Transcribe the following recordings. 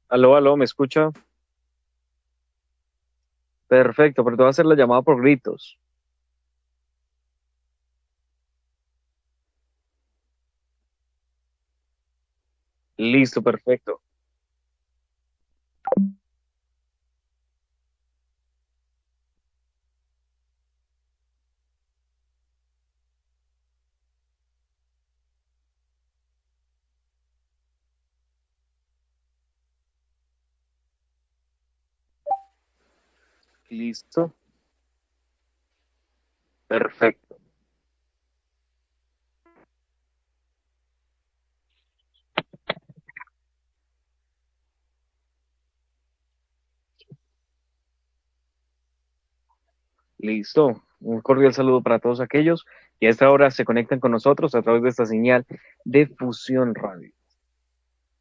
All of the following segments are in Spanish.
Aló, aló, ¿me escucha? Perfecto, pero te voy a hacer la llamada por gritos. Listo, perfecto. Listo, perfecto. Listo. Un cordial saludo para todos aquellos que a esta hora se conectan con nosotros a través de esta señal de Fusión Radio.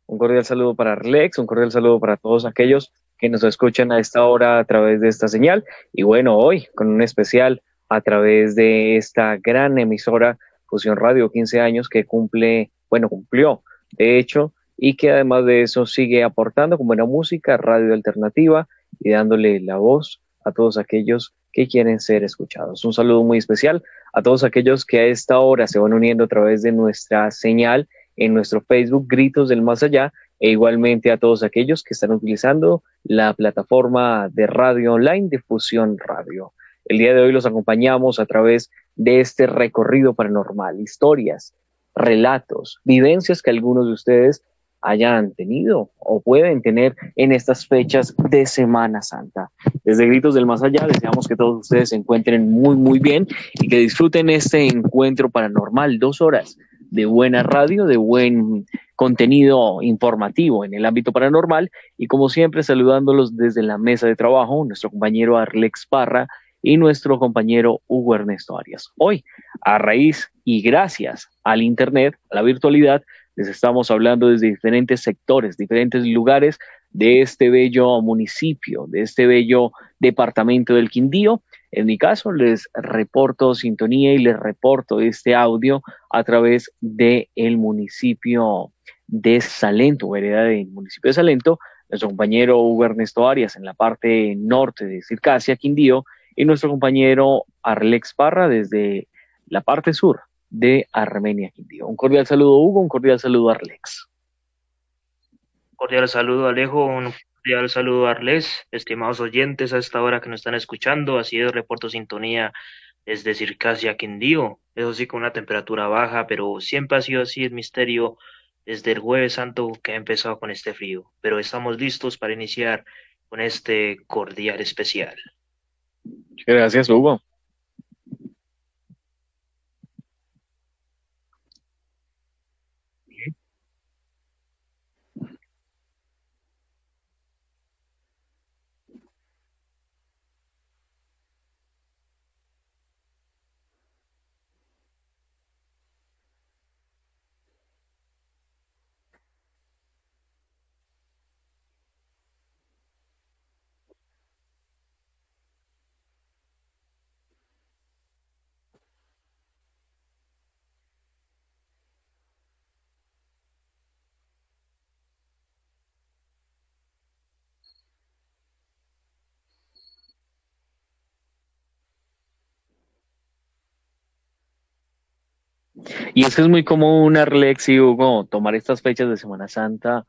Un cordial saludo para Arlex, un cordial saludo para todos aquellos que nos escuchan a esta hora a través de esta señal. Y bueno, hoy con un especial a través de esta gran emisora Fusión Radio, 15 años que cumple, bueno, cumplió, de hecho, y que además de eso sigue aportando con buena música, radio alternativa y dándole la voz a todos aquellos que quieren ser escuchados. Un saludo muy especial a todos aquellos que a esta hora se van uniendo a través de nuestra señal en nuestro Facebook Gritos del Más Allá e igualmente a todos aquellos que están utilizando la plataforma de radio online de Fusión Radio. El día de hoy los acompañamos a través de este recorrido paranormal, historias, relatos, vivencias que algunos de ustedes hayan tenido o pueden tener en estas fechas de Semana Santa. Desde Gritos del Más Allá deseamos que todos ustedes se encuentren muy, muy bien y que disfruten este encuentro paranormal, 2 horas de buena radio, de buen contenido informativo en el ámbito paranormal y como siempre saludándolos desde la mesa de trabajo, nuestro compañero Arlex Parra y nuestro compañero Hugo Ernesto Arias. Hoy, a raíz y gracias al Internet, a la virtualidad, les estamos hablando desde diferentes sectores, diferentes lugares de este bello municipio, de este bello departamento del Quindío. En mi caso, les reporto sintonía y les reporto este audio a través del municipio de Salento, vereda del municipio de Salento, nuestro compañero Hugo Ernesto Arias en la parte norte de Circasia, Quindío, y nuestro compañero Arlex Parra desde la parte sur de Armenia, Quindío. Un cordial saludo, Hugo, un cordial saludo, Arlex. Cordial saludo, Alejo. Un cordial saludo, Arles. Estimados oyentes, a esta hora que nos están escuchando, así es, reporto sintonía desde Circasia, Quindío. Eso sí, con una temperatura baja, pero siempre ha sido así el misterio desde el Jueves Santo que ha empezado con este frío. Pero estamos listos para iniciar con este cordial especial. Gracias, Hugo. Y es que es muy común, Arlex y Hugo, tomar estas fechas de Semana Santa,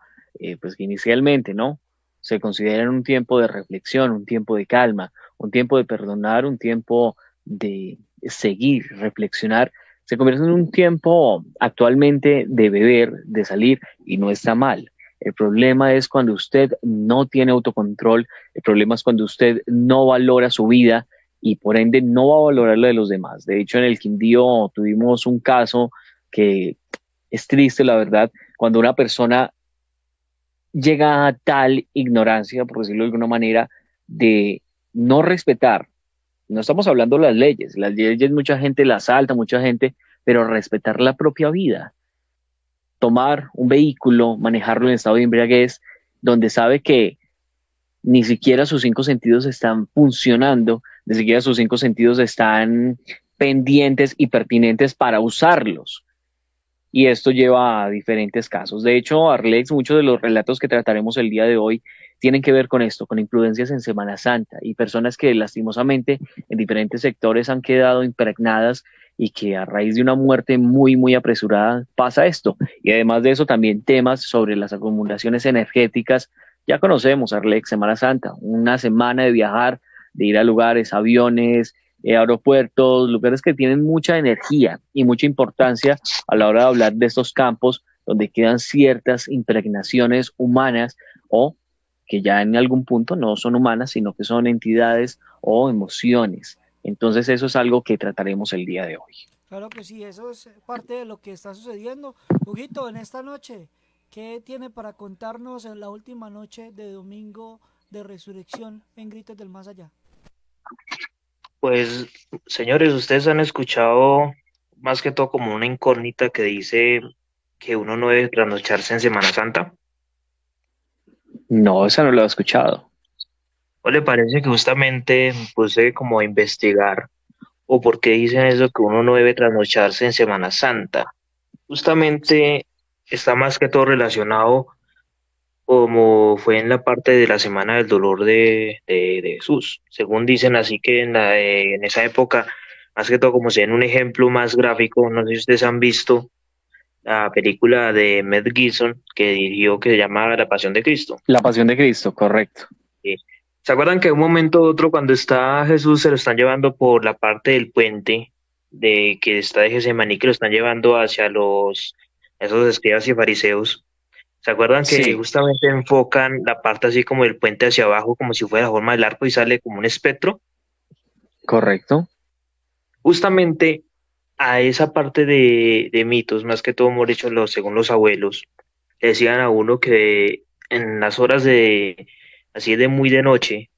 pues que inicialmente, ¿no? Se consideran un tiempo de reflexión, un tiempo de calma, un tiempo de perdonar, un tiempo de seguir, reflexionar. Se convierte en un tiempo actualmente de beber, de salir, y no está mal. El problema es cuando usted no tiene autocontrol, el problema es cuando usted no valora su vida y por ende no va a valorar la de los demás. De hecho, en el Quindío tuvimos un caso que es triste, la verdad, cuando una persona llega a tal ignorancia, por decirlo de alguna manera, de no respetar. No estamos hablando de las leyes mucha gente las salta, mucha gente, pero respetar la propia vida, tomar un vehículo, manejarlo en estado de embriaguez, donde sabe que ni siquiera sus 5 sentidos están funcionando, ni siquiera sus 5 sentidos están pendientes y pertinentes para usarlos. y esto lleva a diferentes casos. De hecho, Arlex, muchos de los relatos que trataremos el día de hoy tienen que ver con esto, con imprudencias en Semana Santa y personas que lastimosamente en diferentes sectores han quedado impregnadas y que a raíz de una muerte muy, muy apresurada pasa esto. Y además de eso, también temas sobre las acumulaciones energéticas. Ya conocemos, Arlex, Semana Santa, una semana de viajar, de ir a lugares, aviones, aeropuertos, lugares que tienen mucha energía y mucha importancia a la hora de hablar de estos campos donde quedan ciertas impregnaciones humanas o que ya en algún punto no son humanas, sino que son entidades o emociones. Entonces eso es algo que trataremos el día de hoy. Claro que sí, eso es parte de lo que está sucediendo. Huguito, en esta noche, ¿qué tiene para contarnos en la última noche de domingo de resurrección en Gritos del Más Allá? Pues, señores, ustedes han escuchado más que todo como una incógnita que dice que uno no debe trasnocharse en Semana Santa. No, esa no lo he escuchado. ¿O le parece que justamente me puse como a investigar o por qué dicen eso que uno no debe trasnocharse en Semana Santa? Justamente está más que todo relacionado como fue en la parte de la Semana del Dolor de Jesús. Según dicen, así que en esa época, más que todo como si en un ejemplo más gráfico, no sé si ustedes han visto la película de Mel Gibson que dirigió que se llama La Pasión de Cristo. La Pasión de Cristo, correcto. ¿Sí? ¿Se acuerdan que de un momento a otro cuando está Jesús se lo están llevando por la parte del puente de que está de Getsemaní, que lo están llevando hacia esos escribas y fariseos? ¿Se acuerdan que Sí, justamente enfocan la parte así como del puente hacia abajo, como si fuera la forma del arco y sale como un espectro? correcto. Justamente a esa parte de mitos, más que todo, hemos hecho según los abuelos, le decían a uno que en las horas así de muy de noche,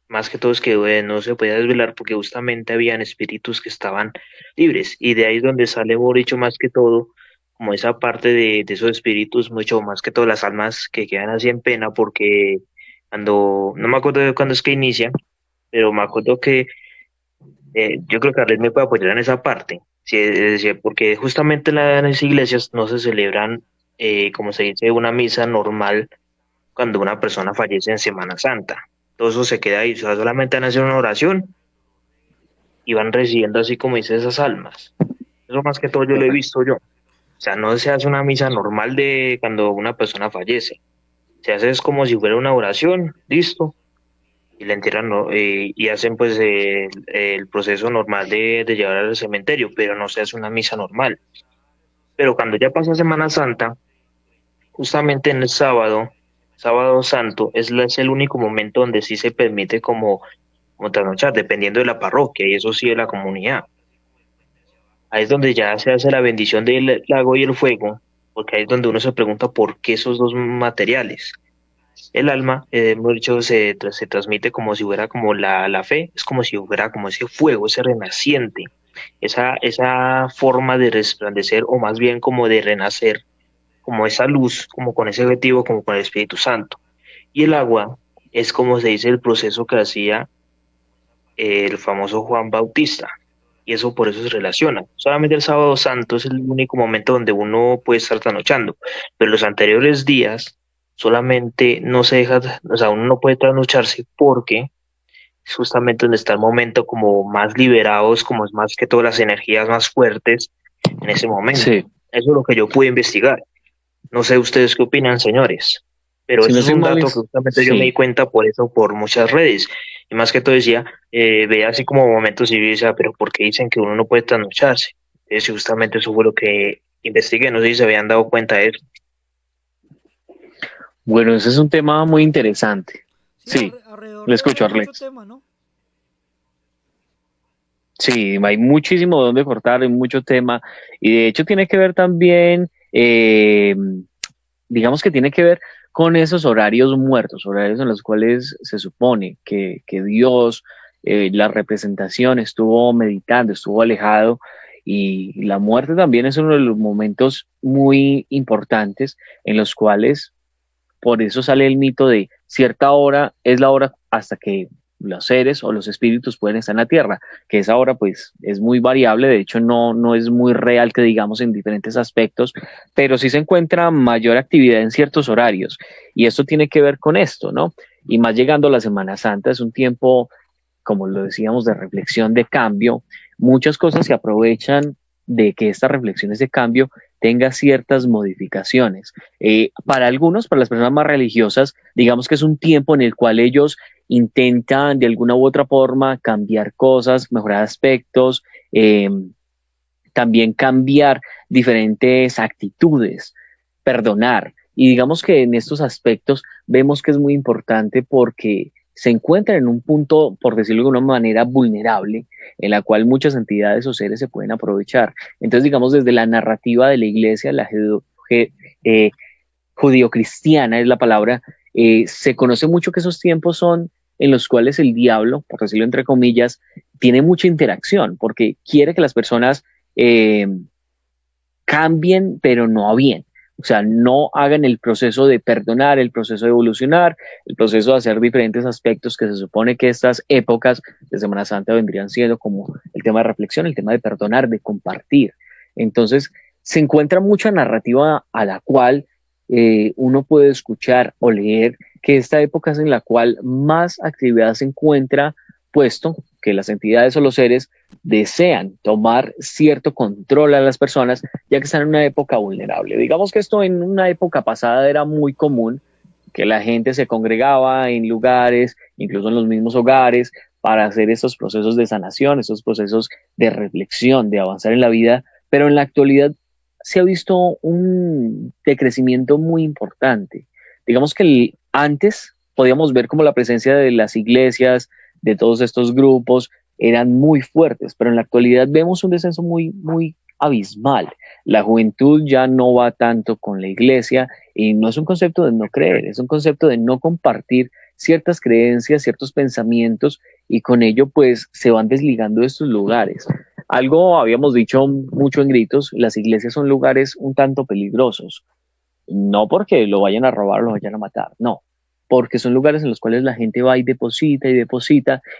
más que todo es que no se podía desvelar porque justamente habían espíritus que estaban libres y de ahí es donde sale, hemos dicho, más que todo, como esa parte de esos espíritus, mucho más que todo las almas que quedan así en pena porque no me acuerdo de cuándo es que inicia, pero me acuerdo que yo creo que Arlet me puede apoyar en esa parte. Sí, es decir, porque justamente en las iglesias no se celebran, como se dice, una misa normal cuando una persona fallece en Semana Santa. Todo eso se queda ahí, o sea, solamente van a hacer una oración y van recibiendo así como dice esas almas. Eso más que todo yo lo he Correcto. visto yo. O sea, no se hace una misa normal de cuando una persona fallece. Se hace es como si fuera una oración, listo, y la entierran, ¿no? Y hacen pues el proceso normal de llevar al cementerio, pero no se hace una misa normal. Pero cuando ya pasa Semana Santa, justamente en el sábado santo, es el único momento donde sí se permite como trasnochar, dependiendo de la parroquia, y eso sí de la comunidad. Ahí es donde ya se hace la bendición del lago y el fuego, porque ahí es donde uno se pregunta por qué esos dos materiales. El alma, hemos dicho, se transmite como si fuera como la fe, es como si fuera como ese fuego, ese renaciente, esa forma de resplandecer, o más bien como de renacer, como esa luz, como con ese objetivo, como con el Espíritu Santo. Y el agua es como se dice el proceso que hacía el famoso Juan Bautista. Y eso por eso se relaciona. Solamente el sábado santo es el único momento donde uno puede estar trasnochando, pero los anteriores días solamente no se deja, o sea, uno no puede trasnocharse porque es justamente donde está el momento como más liberados, como es más que todas las energías más fuertes en ese momento. Sí, Eso es lo que yo pude investigar. No sé ustedes qué opinan, señores, pero si no eso es estoy un mal, dato que justamente yo me di sí. cuenta por eso, por muchas redes. Y más que todo decía, veía así como momentos y yo decía, pero ¿por qué dicen que uno no puede trasnocharse? Entonces, justamente eso fue lo que investigué, no sé si se habían dado cuenta de eso. Bueno, ese es un tema muy interesante. Sí, Sí, alrededor le de eso escucho, hay mucho Arlex. tema, ¿no? Sí, hay muchísimo donde cortar, hay mucho tema. Y de hecho tiene que ver también, digamos que tiene que ver con esos horarios muertos, horarios en los cuales se supone que Dios, la representación estuvo meditando, estuvo alejado. Y la muerte también es uno de los momentos muy importantes en los cuales por eso sale el mito de cierta hora es la hora hasta que los seres o los espíritus pueden estar en la tierra, que esa hora pues es muy variable, de hecho no es muy real que digamos en diferentes aspectos, pero sí se encuentra mayor actividad en ciertos horarios y esto tiene que ver con esto, ¿no? Y más llegando a la Semana Santa es un tiempo, como lo decíamos, de reflexión, de cambio, muchas cosas se aprovechan de que estas reflexiones de cambio tenga ciertas modificaciones. Para algunos, para las personas más religiosas, digamos que es un tiempo en el cual ellos intentan de alguna u otra forma cambiar cosas, mejorar aspectos, también cambiar diferentes actitudes, perdonar. Y digamos que en estos aspectos vemos que es muy importante porque se encuentran en un punto, por decirlo de una manera, vulnerable, en la cual muchas entidades o seres se pueden aprovechar. Entonces, digamos, desde la narrativa de la iglesia, la judio-cristiana es la palabra, se conoce mucho que esos tiempos son en los cuales el diablo, por decirlo entre comillas, tiene mucha interacción, porque quiere que las personas cambien, pero no a bien. O sea, no hagan el proceso de perdonar, el proceso de evolucionar, el proceso de hacer diferentes aspectos que se supone que estas épocas de Semana Santa vendrían siendo como el tema de reflexión, el tema de perdonar, de compartir. Entonces, se encuentra mucha narrativa a la cual uno puede escuchar o leer que esta época es en la cual más actividad se encuentra, puesto que las entidades o los seres desean tomar cierto control a las personas, ya que están en una época vulnerable. Digamos que esto en una época pasada era muy común, que la gente se congregaba en lugares, incluso en los mismos hogares, para hacer estos procesos de sanación, estos procesos de reflexión, de avanzar en la vida, pero en la actualidad se ha visto un decrecimiento muy importante. Digamos que antes podíamos ver como la presencia de las iglesias, de todos estos grupos, eran muy fuertes, pero en la actualidad vemos un descenso muy abismal. La juventud ya no va tanto con la iglesia y no es un concepto de no creer, es un concepto de no compartir ciertas creencias, ciertos pensamientos y con ello pues se van desligando de estos lugares. Algo habíamos dicho mucho en gritos, las iglesias son lugares un tanto peligrosos, no porque lo vayan a robar o lo vayan a matar, no, porque son lugares en los cuales la gente va y deposita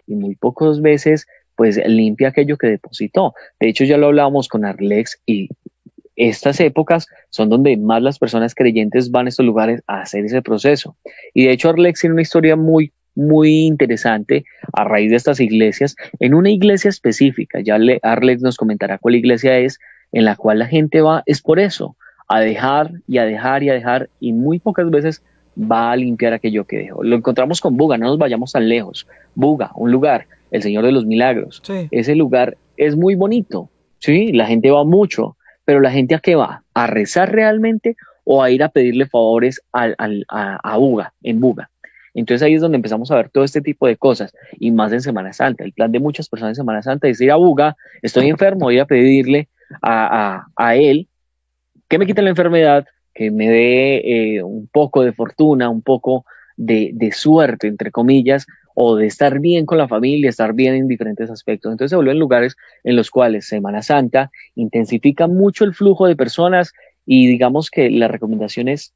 y muy pocas veces pues limpia aquello que depositó. De hecho ya lo hablábamos con Arlex y estas épocas son donde más las personas creyentes van a estos lugares a hacer ese proceso. Y de hecho Arlex tiene una historia muy interesante a raíz de estas iglesias, en una iglesia específica, Arlex nos comentará cuál iglesia es, en la cual la gente va, es por eso, a dejar y muy pocas veces va a limpiar aquello que dejó. Lo encontramos con Buga, no nos vayamos tan lejos. Buga, un lugar, el Señor de los Milagros. Sí. Ese lugar es muy bonito, ¿sí? La gente va mucho, pero la gente ¿a qué va? ¿A rezar realmente o a ir a pedirle favores a Buga, en Buga? Entonces ahí es donde empezamos a ver todo este tipo de cosas, y más en Semana Santa. El plan de muchas personas en Semana Santa es ir a Buga, estoy enfermo, voy a pedirle a él que me quite la enfermedad, que me dé un poco de fortuna, un poco de suerte, entre comillas, o de estar bien con la familia, estar bien en diferentes aspectos. Entonces se vuelven lugares en los cuales Semana Santa intensifica mucho el flujo de personas y digamos que la recomendación es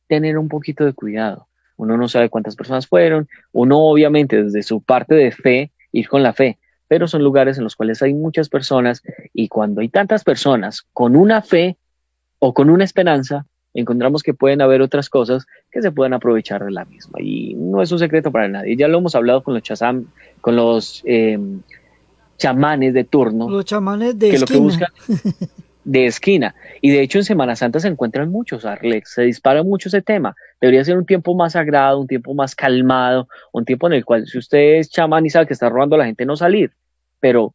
tener un poquito de cuidado. Uno no sabe cuántas personas fueron, uno obviamente desde su parte de fe, ir con la fe, pero son lugares en los cuales hay muchas personas y cuando hay tantas personas con una fe o con una esperanza, encontramos que pueden haber otras cosas que se puedan aprovechar de la misma y no es un secreto para nadie. Ya lo hemos hablado con los chamanes de turno. Los chamanes de que esquina. Lo que buscan de esquina. Y de hecho en Semana Santa se encuentran muchos, Arlex, se dispara mucho ese tema. Debería ser un tiempo más sagrado, un tiempo más calmado, un tiempo en el cual si usted es chamán y sabe que está robando a la gente, no salir. Pero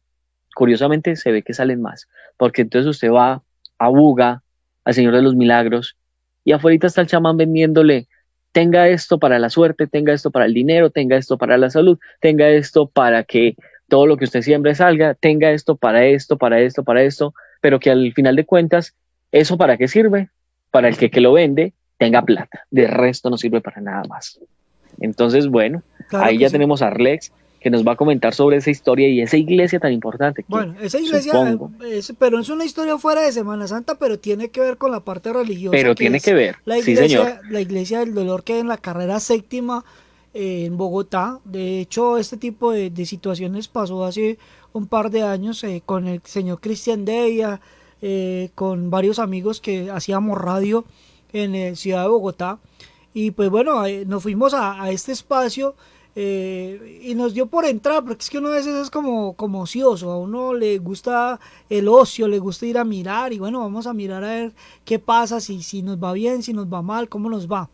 curiosamente se ve que salen más, porque entonces usted va a Buga, al Señor de los Milagros, y afuera está el chamán vendiéndole, tenga esto para la suerte, tenga esto para el dinero, tenga esto para la salud, tenga esto para que todo lo que usted siembre salga, tenga esto para esto, para esto, para esto, pero que al final de cuentas, ¿eso para qué sirve? Para el que lo vende tenga plata, de resto no sirve para nada más. Entonces, bueno, claro, ahí ya sí tenemos a Arlex, que nos va a comentar sobre esa historia y esa iglesia tan importante. Bueno, esa iglesia, pero es una historia fuera de Semana Santa, pero tiene que ver con la parte religiosa. Pero tiene que ver, la iglesia, sí señor. La iglesia del dolor, que en la carrera séptima en Bogotá. De hecho, este tipo de situaciones pasó hace un par de años con el señor Cristian Devia, con varios amigos que hacíamos radio en Ciudad de Bogotá. Y pues bueno, nos fuimos a este espacio y nos dio por entrar, porque es que uno a veces es como ocioso, a uno le gusta el ocio, le gusta ir a mirar y bueno, vamos a mirar a ver qué pasa, si nos va bien, si nos va mal, cómo nos va.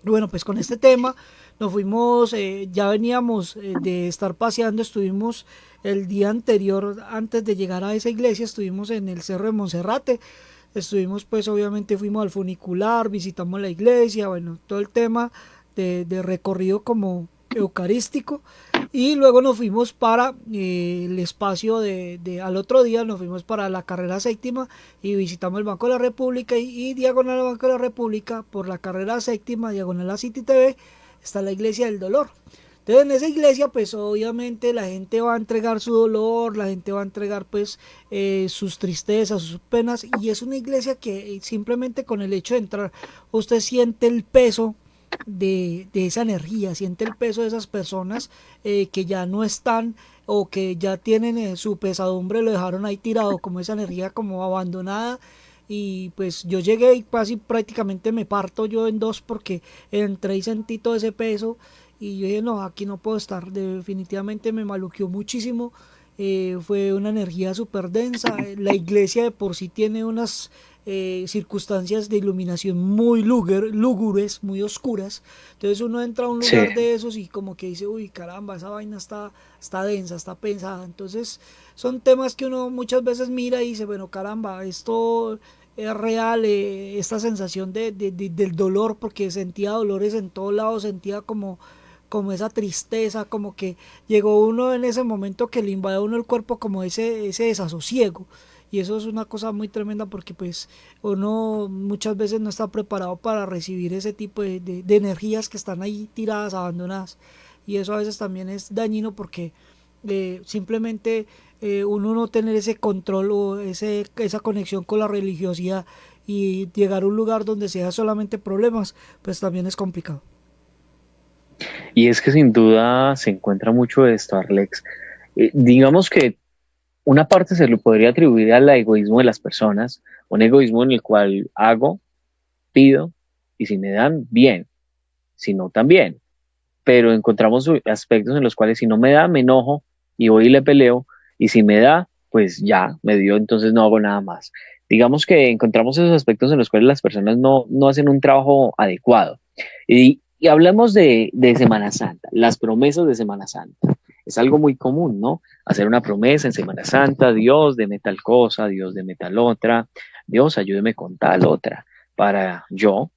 Bueno, pues con este tema nos fuimos, ya veníamos de estar paseando, estuvimos el día anterior, antes de llegar a esa iglesia, estuvimos en el Cerro de Monserrate, estuvimos pues obviamente fuimos al funicular, visitamos la iglesia, bueno, todo el tema de recorrido como eucarístico y luego nos fuimos para el espacio al otro día nos fuimos para la carrera séptima y visitamos el Banco de la República y diagonal al Banco de la República por la carrera séptima diagonal a City TV está la iglesia del dolor. Entonces en esa iglesia pues obviamente la gente va a entregar su dolor, la gente va a entregar pues sus tristezas, sus penas y es una iglesia que simplemente con el hecho de entrar usted siente el peso de esa energía, siente el peso de esas personas que ya no están o que ya tienen su pesadumbre, lo dejaron ahí tirado, como esa energía como abandonada. Y pues yo llegué y casi prácticamente me parto yo en dos porque entré y sentí todo ese peso y yo dije no, aquí no puedo estar, definitivamente me maluqueó muchísimo. Fue una energía súper densa, la iglesia de por sí tiene unas circunstancias de iluminación muy lúgubres, muy oscuras. Entonces uno entra a un Sí. lugar de esos y como que dice, uy, caramba, esa vaina está densa, está pensada. Entonces son temas que uno muchas veces mira y dice, bueno, caramba, esto es real, esta sensación del dolor, porque sentía dolores en todos lados, sentía como esa tristeza, como que llegó uno en ese momento que le invade a uno el cuerpo como ese desasosiego. Y eso es una cosa muy tremenda porque pues uno muchas veces no está preparado para recibir ese tipo de energías que están ahí tiradas, abandonadas. Y eso a veces también es dañino porque simplemente uno no tener ese control o esa conexión con la religiosidad y llegar a un lugar donde sea solamente problemas, pues también es complicado. Y es que sin duda se encuentra mucho de esto, Arlex. Digamos que una parte se lo podría atribuir al egoísmo de las personas, un egoísmo en el cual hago, pido, y si me dan, bien, si no, también. Pero encontramos aspectos en los cuales si no me da, me enojo y voy y le peleo, y si me da, pues ya, me dio, entonces no hago nada más. Digamos que encontramos esos aspectos en los cuales las personas no hacen un trabajo adecuado. Y hablamos de Semana Santa, las promesas de Semana Santa. Es algo muy común, ¿no? Hacer una promesa en Semana Santa, Dios, deme tal cosa, Dios, deme tal otra, Dios, ayúdeme con tal otra, para yo,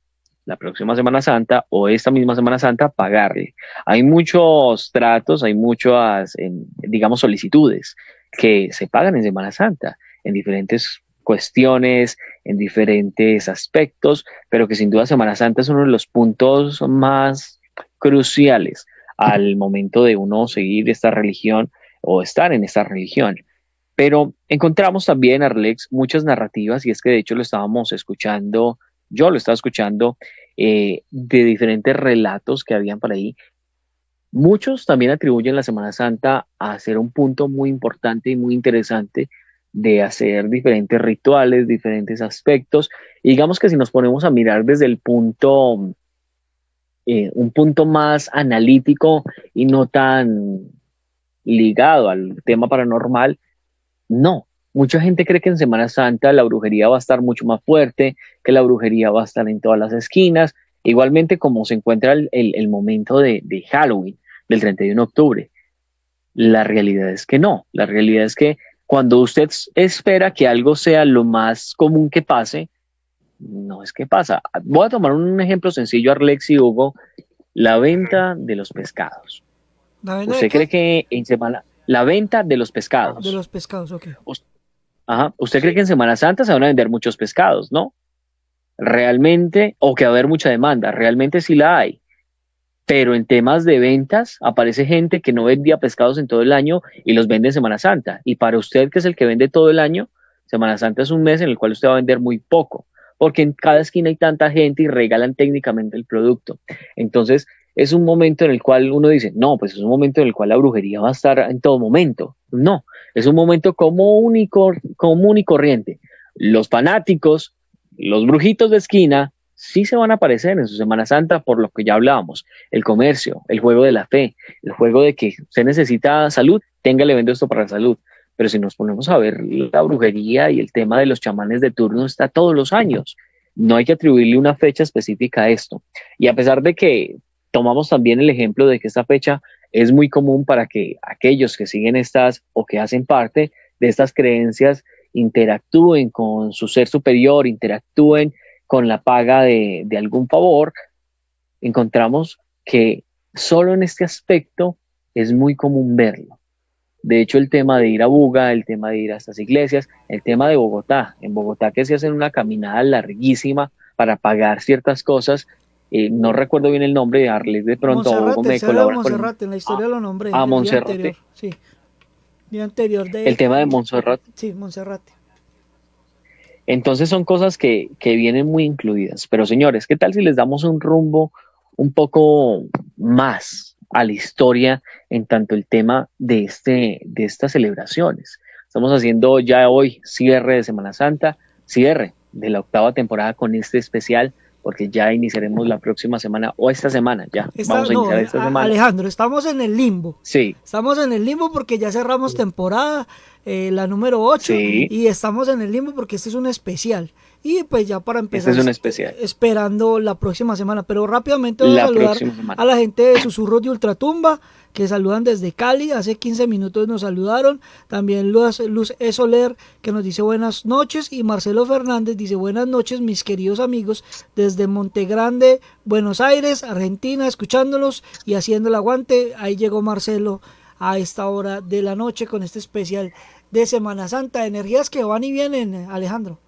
la próxima Semana Santa o esta misma Semana Santa, pagarle. Hay muchos tratos, hay muchas, digamos, solicitudes que se pagan en Semana Santa, en diferentes cuestiones, en diferentes aspectos, pero que sin duda Semana Santa es uno de los puntos más cruciales al momento de uno seguir esta religión o estar en esta religión. Pero encontramos también, Arlex, muchas narrativas, y es que de hecho lo estábamos escuchando, yo lo estaba escuchando, de diferentes relatos que habían por ahí. Muchos también atribuyen la Semana Santa a ser un punto muy importante y muy interesante de hacer diferentes rituales, diferentes aspectos. Y digamos que si nos ponemos a mirar desde el punto, un punto más analítico y no tan ligado al tema paranormal, no, mucha gente cree que en Semana Santa la brujería va a estar mucho más fuerte, que la brujería va a estar en todas las esquinas, igualmente como se encuentra el momento de Halloween, del 31 de octubre. La realidad es que no, la realidad es que cuando usted espera que algo sea lo más común que pase, no es que pasa. Voy a tomar un ejemplo sencillo, Arlex y Hugo, la venta de los pescados. ¿La venta de ¿Usted qué? cree que en semana, la venta de los De pescados? los pescados, ok. Ajá. ¿Usted cree que en Semana Santa se van a vender muchos pescados? ¿No? Realmente, o que va a haber mucha demanda, realmente sí la hay. Pero en temas de ventas aparece gente que no vendía pescados en todo el año y los vende en Semana Santa. Y para usted, que es el que vende todo el año, Semana Santa es un mes en el cual usted va a vender muy poco, porque en cada esquina hay tanta gente y regalan técnicamente el producto. Entonces, es un momento en el cual uno dice, no, pues es un momento en el cual la brujería va a estar en todo momento. No, es un momento común y corriente. Los fanáticos, los brujitos de esquina, sí se van a aparecer en su Semana Santa por lo que ya hablábamos, el comercio, el juego de la fe, el juego de que usted necesita salud, téngale, vendo esto para la salud. Pero si nos ponemos a ver, la brujería y el tema de los chamanes de turno está todos los años. No hay que atribuirle una fecha específica a esto. Y a pesar de que tomamos también el ejemplo de que esta fecha es muy común para que aquellos que siguen estas o que hacen parte de estas creencias interactúen con su ser superior, interactúen con la paga de algún favor, encontramos que solo en este aspecto es muy común verlo. De hecho, el tema de ir a Buga, el tema de ir a estas iglesias, el tema de Bogotá, en Bogotá que se hacen una caminada larguísima para pagar ciertas cosas, no recuerdo bien el nombre, Arles de pronto Monserrate, me colabora con Monserrate, en la historia lo nombré. a El día Monserrate. anterior, sí. Día anterior de... El tema de Monserrate. Sí, Monserrate. Entonces son cosas que vienen muy incluidas. Pero señores, ¿qué tal si les damos un rumbo un poco más a la historia en tanto el tema de estas celebraciones? Estamos haciendo ya hoy cierre de Semana Santa, cierre de la 8ª temporada con este especial, porque ya iniciaremos la próxima semana, o esta semana ya. Vamos a iniciar esta semana. Alejandro, estamos en el limbo. Sí. Estamos en el limbo porque ya cerramos temporada, la número 8, sí. Y estamos en el limbo porque este es un especial. Y pues ya para empezar, este es un especial, esperando la próxima semana. Pero rápidamente voy a saludar a la gente de Susurros de Ultratumba, que saludan desde Cali. Hace 15 minutos nos saludaron. También Luz E. Soler, que nos dice buenas noches. Y Marcelo Fernández dice buenas noches, mis queridos amigos, desde Montegrande, Buenos Aires, Argentina, escuchándolos y haciendo el aguante. Ahí llegó Marcelo a esta hora de la noche con este especial de Semana Santa. Energías que van y vienen, Alejandro.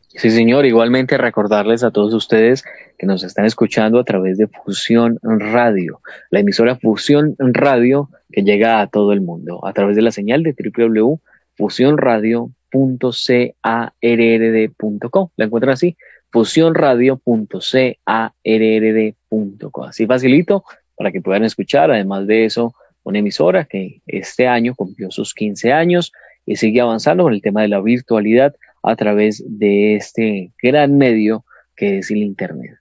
Sí, señor. Igualmente recordarles a todos ustedes que nos están escuchando a través de Fusión Radio, la emisora Fusión Radio que llega a todo el mundo a través de la señal de www.fusionradio.carrd.com. La encuentran así, fusionradio.carrd.com. Así facilito para que puedan escuchar. Además de eso, una emisora que este año cumplió sus 15 años y sigue avanzando con el tema de la virtualidad a través de este gran medio que es el Internet,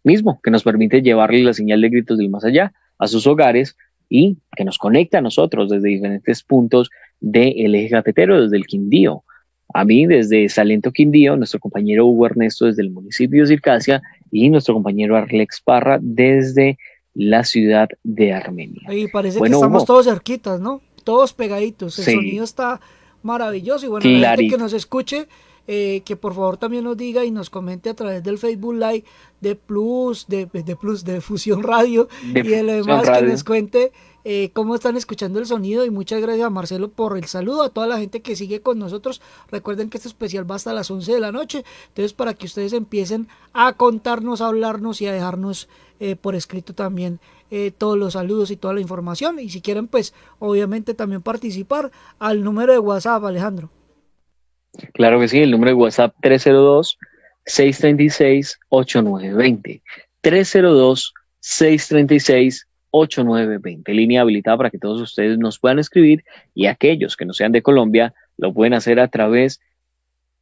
mismo que nos permite llevarle la señal de Gritos del Más Allá a sus hogares y que nos conecta a nosotros desde diferentes puntos del eje cafetero, desde el Quindío. A mí desde Salento, Quindío, nuestro compañero Hugo Ernesto desde el municipio de Circasia y nuestro compañero Arlex Parra desde la ciudad de Armenia. Y parece que estamos todos cerquitas, ¿no? Todos pegaditos. El sonido está maravilloso y bueno, la gente que nos escuche, que por favor también nos diga y nos comente a través del Facebook Live de Fusión Radio y de lo demás que nos cuente cómo están escuchando el sonido. Y muchas gracias a Marcelo por el saludo, a toda la gente que sigue con nosotros. Recuerden que este especial va hasta las 11 de la noche, entonces para que ustedes empiecen a contarnos, a hablarnos y a dejarnos por escrito también todos los saludos y toda la información, y si quieren pues obviamente también participar al número de WhatsApp, Alejandro. Claro que sí, el número de WhatsApp 302-636-8920. 302-636-8920. Línea habilitada para que todos ustedes nos puedan escribir y aquellos que no sean de Colombia lo pueden hacer a través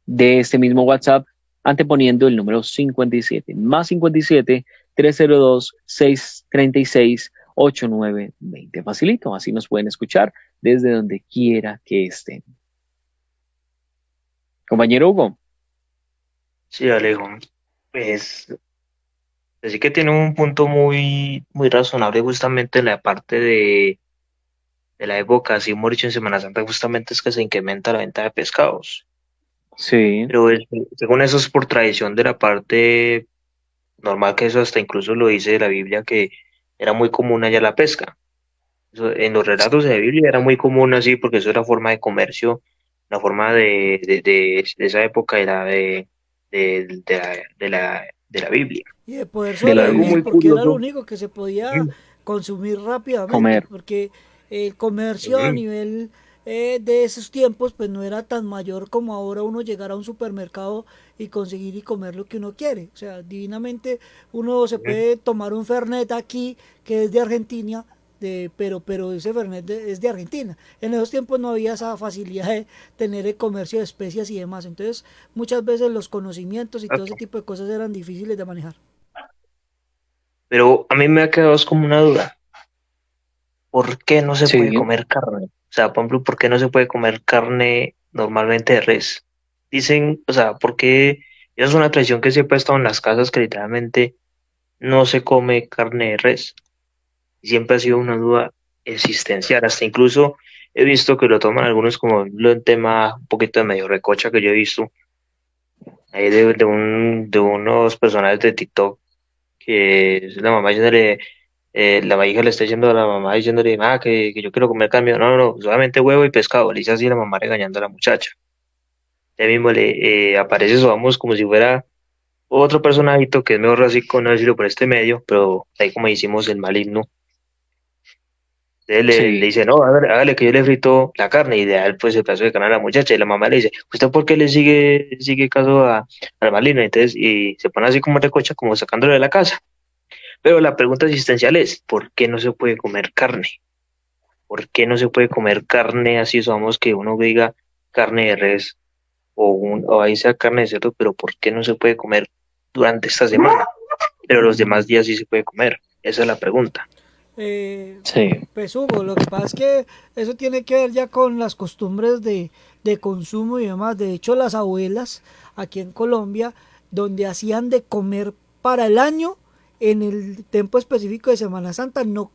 de este mismo WhatsApp anteponiendo el número 57, más 57 302-636-8920. Facilito, así nos pueden escuchar desde donde quiera que estén. Compañero Hugo. Sí, Alejo, pues sí que tiene un punto muy, muy razonable justamente en la parte de la época, así hemos dicho en Semana Santa, justamente es que se incrementa la venta de pescados. Sí. Pero según eso es por tradición de la parte normal, que eso hasta incluso lo dice la Biblia, que era muy común allá la pesca. Eso, en los relatos de la Biblia era muy común así, porque eso era forma de comercio, la forma de esa época era de la Biblia. Y de poder sobrevivir, porque era lo único que se podía consumir rápidamente, comer. Porque el comercio a nivel de esos tiempos pues no era tan mayor como ahora uno llegar a un supermercado y conseguir y comer lo que uno quiere. O sea, divinamente uno se Ujú. puede tomar un Fernet aquí que es de Argentina, pero ese Fernet es de Argentina. En esos tiempos no había esa facilidad de tener el comercio de especias y demás. Entonces muchas veces los conocimientos y todo ese Ok. tipo de cosas eran difíciles de manejar. Pero a mí me ha quedado es como una duda. ¿Por qué no se puede Sí, comer carne? O sea, por ejemplo, ¿por qué no se puede comer carne normalmente de res? Dicen, o sea, porque esa es una tradición que siempre ha estado en las casas que literalmente no se come carne de res. Y siempre ha sido una duda existencial. Hasta incluso he visto que lo toman algunos como un tema un poquito de medio recocha que yo he visto ahí de unos personajes de TikTok que es la mamá diciéndole, la hija le está diciendo a la mamá diciéndole, que yo quiero comer cambio. No, no, no, solamente huevo y pescado. Le dice así la mamá regañando a la muchacha. Ya mismo le aparece eso, vamos, como si fuera otro personajito que es mejor así con no decirlo por este medio, pero ahí como hicimos el maligno. Entonces le sí. dice, no, hágale que yo le frito la carne y de él pues el pedazo de carne a la muchacha y la mamá le dice, ¿usted por qué le sigue caso al maligno? Entonces, y se pone así como recocha, como sacándolo de la casa. Pero la pregunta existencial es, ¿por qué no se puede comer carne? ¿Por qué no se puede comer carne así, somos que uno diga carne de res o ahí sea carne de cerdo, pero ¿por qué no se puede comer durante esta semana? Pero los demás días sí se puede comer. Esa es la pregunta. Eh, Sí, pues Hugo, lo que pasa es que eso tiene que ver ya con las costumbres de consumo y demás. De hecho, las abuelas aquí en Colombia, donde hacían de comer para el año, en el tiempo específico de Semana Santa, no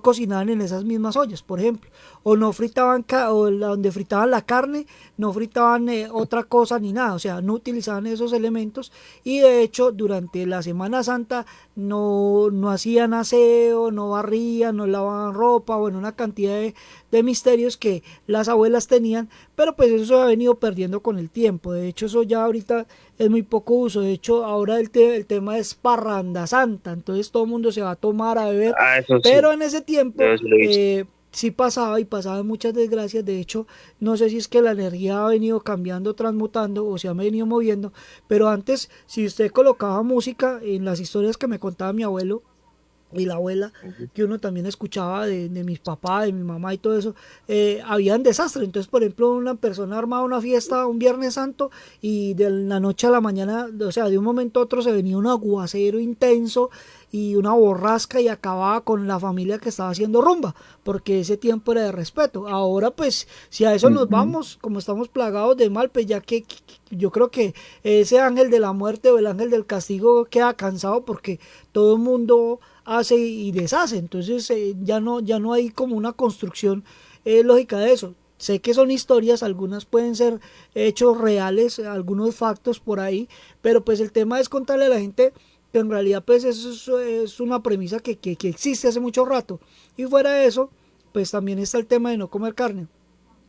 cocinaban en esas mismas ollas, por ejemplo. O no fritaban, donde fritaban la carne, no fritaban otra cosa ni nada. O sea, no utilizaban esos elementos. Y de hecho, durante la Semana Santa no hacían aseo, no barrían, no lavaban ropa, bueno, una cantidad de misterios que las abuelas tenían, pero pues eso se ha venido perdiendo con el tiempo. De hecho, eso ya ahorita es muy poco uso. De hecho, ahora el tema es parranda santa, entonces todo el mundo se va a tomar, a beber, Ah, eso sí, pero en ese tiempo yo sí lo he visto. sí pasaba y pasaban muchas desgracias. De hecho, no sé si es que la energía ha venido cambiando, transmutando o se ha venido moviendo, pero antes, si usted colocaba música en las historias que me contaba mi abuelo y la abuela, Ujú. que uno también escuchaba de mis papás, de mi mamá y todo eso, habían desastres. Entonces, por ejemplo, una persona armaba una fiesta un Viernes Santo y de la noche a la mañana, o sea, de un momento a otro se venía un aguacero intenso y una borrasca y acababa con la familia que estaba haciendo rumba, porque ese tiempo era de respeto. Ahora, pues, si a eso nos ujú, vamos, como estamos plagados de mal, pues ya que yo creo que ese ángel de la muerte o el ángel del castigo queda cansado porque todo el mundo hace y deshace. Entonces ya no hay como una construcción lógica de eso. Sé que son historias, algunas pueden ser hechos reales, algunos factos por ahí, pero pues el tema es contarle a la gente que en realidad pues eso es una premisa que existe hace mucho rato. Y fuera de eso, pues también está el tema de no comer carne.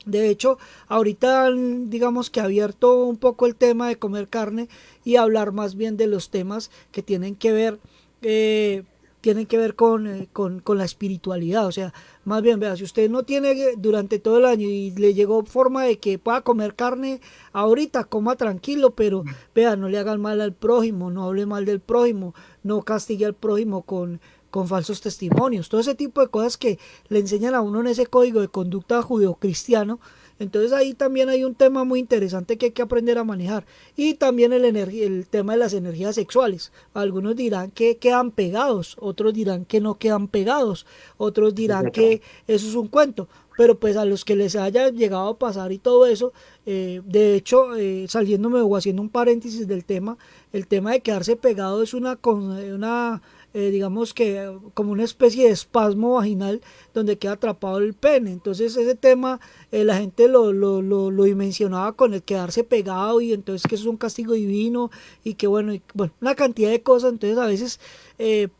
De hecho, ahorita digamos que ha abierto un poco el tema de comer carne y hablar más bien de los temas que eh, tienen que ver con la espiritualidad. O sea, más bien, vea, si usted no tiene durante todo el año y le llegó forma de que pueda comer carne ahorita, coma tranquilo, pero vea, no le hagan mal al prójimo, no hable mal del prójimo, no castigue al prójimo con falsos testimonios, todo ese tipo de cosas que le enseñan a uno en ese código de conducta judeocristiano. Entonces ahí también hay un tema muy interesante que hay que aprender a manejar. Y también el tema de las energías sexuales. Algunos dirán que quedan pegados, otros dirán que no quedan pegados, otros Ese es dirán otro. que eso es un cuento. Pero pues a los que les haya llegado a pasar y todo eso, de hecho, saliéndome o haciendo un paréntesis del tema, el tema de quedarse pegado es una digamos que como una especie de espasmo vaginal donde queda atrapado el pene. Entonces ese tema la gente lo dimensionaba con el quedarse pegado y entonces que eso es un castigo divino y que bueno, una cantidad de cosas. Entonces a veces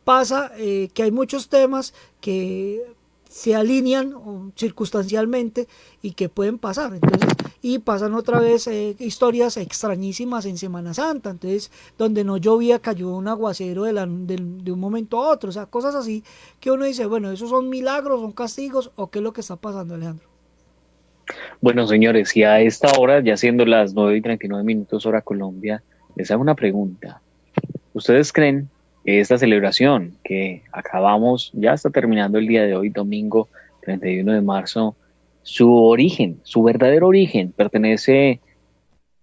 pasa que hay muchos temas que se alinean circunstancialmente y que pueden pasar. Entonces, y pasan otra vez historias extrañísimas en Semana Santa. Entonces, donde no llovía, cayó un aguacero de un momento a otro. O sea, cosas así que uno dice, bueno, esos son milagros, son castigos, o qué es lo que está pasando, Alejandro. Bueno, señores, y a esta hora, ya siendo las 9:39 hora Colombia, les hago una pregunta. ¿Ustedes creen que esta celebración que acabamos, ya está terminando el día de hoy, domingo 31 de marzo, su origen, su verdadero origen, pertenece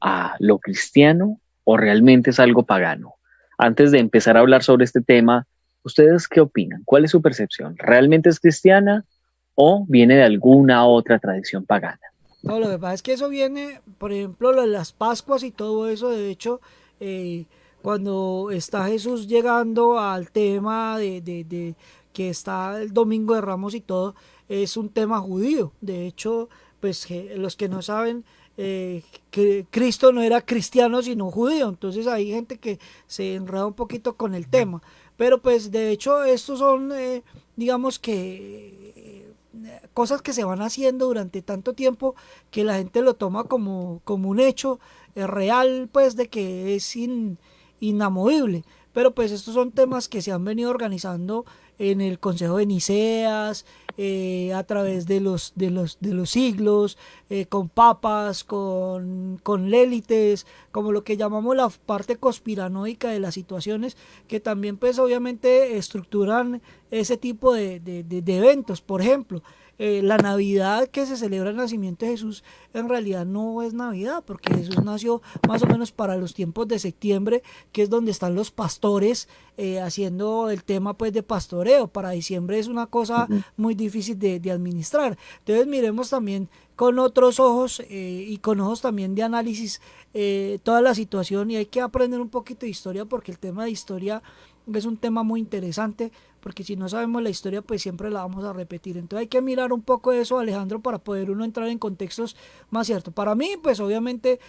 a lo cristiano o realmente es algo pagano? Antes de empezar a hablar sobre este tema, ¿ustedes qué opinan? ¿Cuál es su percepción? ¿Realmente es cristiana o viene de alguna otra tradición pagana? No, lo que pasa es que eso viene, por ejemplo, lo de las Pascuas y todo eso, de hecho, eh, cuando está Jesús llegando al tema de que está el Domingo de Ramos y todo, es un tema judío. De hecho, pues los que no saben, que Cristo no era cristiano sino judío, entonces hay gente que se enreda un poquito con el tema. Pero pues de hecho estos son, digamos que cosas que se van haciendo durante tanto tiempo que la gente lo toma como un hecho real, pues de que es inamovible. Pero pues estos son temas que se han venido organizando en el Consejo de Niceas, a través de los siglos, con papas, con lélites, como lo que llamamos la parte conspiranoica de las situaciones, que también pues obviamente estructuran ese tipo de eventos. Por ejemplo, la Navidad que se celebra el nacimiento de Jesús en realidad no es Navidad, porque Jesús nació más o menos para los tiempos de septiembre, que es donde están los pastores haciendo el tema pues de pastoreo. Para diciembre es una cosa Ujú. muy difícil de administrar. Entonces miremos también con otros ojos, y con ojos también de análisis, toda la situación, y hay que aprender un poquito de historia, porque el tema de historia es un tema muy interesante, porque si no sabemos la historia pues siempre la vamos a repetir. Entonces hay que mirar un poco eso, Alejandro, para poder uno entrar en contextos más ciertos. Para mí pues obviamente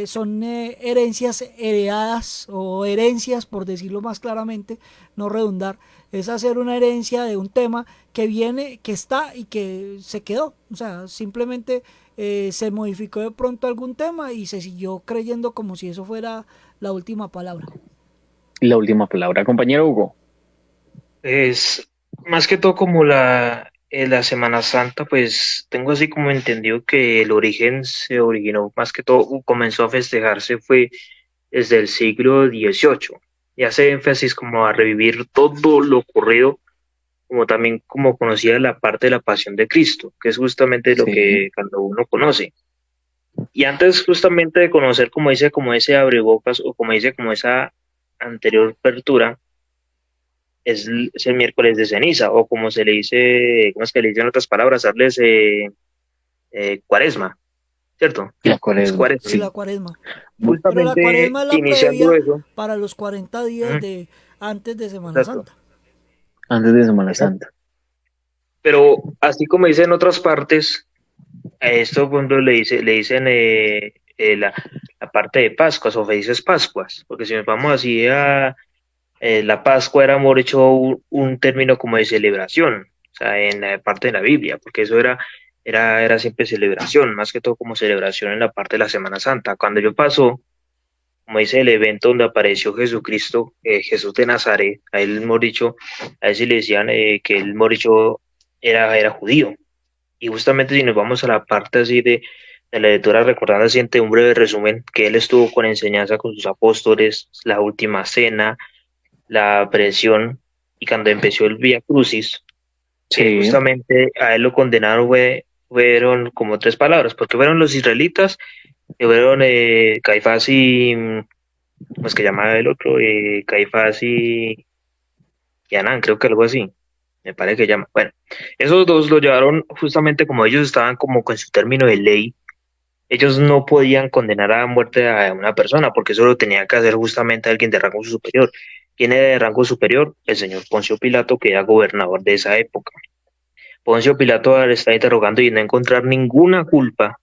son herencias heredadas, o herencias por decirlo más claramente, no redundar, es hacer una herencia de un tema que viene, que está y que se quedó. O sea, simplemente se modificó de pronto algún tema y se siguió creyendo como si eso fuera la última palabra. La última palabra, compañero Hugo. Es más que todo como la Semana Santa, pues tengo así como entendido que el origen se originó, más que todo comenzó a festejarse fue desde el siglo XVIII y hace énfasis como a revivir todo lo ocurrido, como también como conocía la parte de la pasión de Cristo, que es justamente lo Sí. que cuando uno conoce. Y antes justamente de conocer, como dice, como ese abrebocas o como dice, como esa anterior apertura, es el miércoles de ceniza, o como se le dice, ¿cómo es que le dicen en otras palabras? Darles cuaresma, ¿cierto? La Es Cuaresma, cuaresma. Sí, la sí. cuaresma. Pero la Justamente cuaresma es la iniciando previa eso, para los 40 días ujú, de antes de Semana exacto, Santa. Antes de Semana exacto. Santa. Pero así como dicen en otras partes, a esto cuando le dicen la parte de Pascuas o felices Pascuas, porque si nos vamos así a la Pascua era, mejor hecho, un término como de celebración, o sea, en la parte de la Biblia, porque eso era siempre celebración, más que todo como celebración en la parte de la Semana Santa. Cuando yo paso, como dice el evento donde apareció Jesucristo, Jesús de Nazaret, a él, hemos dicho, a él sí le decían que él, hemos dicho, era judío. Y justamente si nos vamos a la parte así de la lectura, recordando así un breve resumen, que él estuvo con enseñanza con sus apóstoles, la última cena, la presión, y cuando empezó el Vía Crucis, Sí, justamente a él lo condenaron, fueron como tres palabras, porque fueron los israelitas, que fueron Caifás y, ¿cómo es que llamaba el otro? Caifás y Anán, creo que algo así, me parece que llama. Bueno, esos dos lo llevaron justamente como ellos estaban como con su término de ley, ellos no podían condenar a muerte a una persona, porque eso lo tenía que hacer justamente alguien de rango superior. ¿Quién era de rango superior? El señor Poncio Pilato, que era gobernador de esa época. Poncio Pilato al estar interrogando y no encontrar ninguna culpa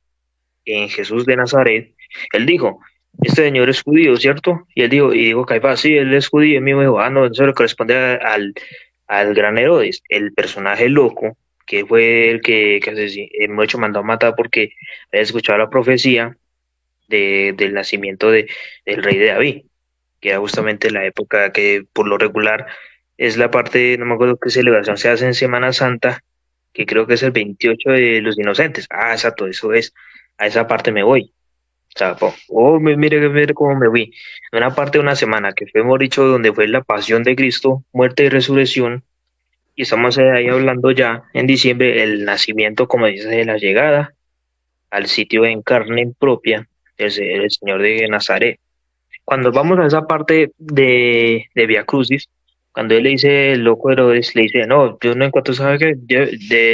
en Jesús de Nazaret, él dijo, este señor es judío, ¿cierto? Y dijo Caifás, sí, él es judío. Y me dijo, no, eso le corresponde al gran Herodes, el personaje loco, que fue el que hemos hecho mandó a matar porque había escuchado la profecía del nacimiento del rey de David, que era justamente la época que por lo regular es la parte, no me acuerdo qué celebración se hace en Semana Santa, que creo que es el 28 de los Inocentes. Ah, exacto, eso es, a esa parte me voy. O sea, mire cómo me fui. Una parte de una semana que fue, hemos dicho, donde fue la pasión de Cristo, muerte y resurrección, y estamos ahí hablando ya en diciembre el nacimiento, como dice, de la llegada al sitio en carne propia, el Señor de Nazaret. Cuando vamos a esa parte de Via Crucis, cuando él le dice, el loco Herodes, le dice, no, yo no encuentro, ¿sabe qué?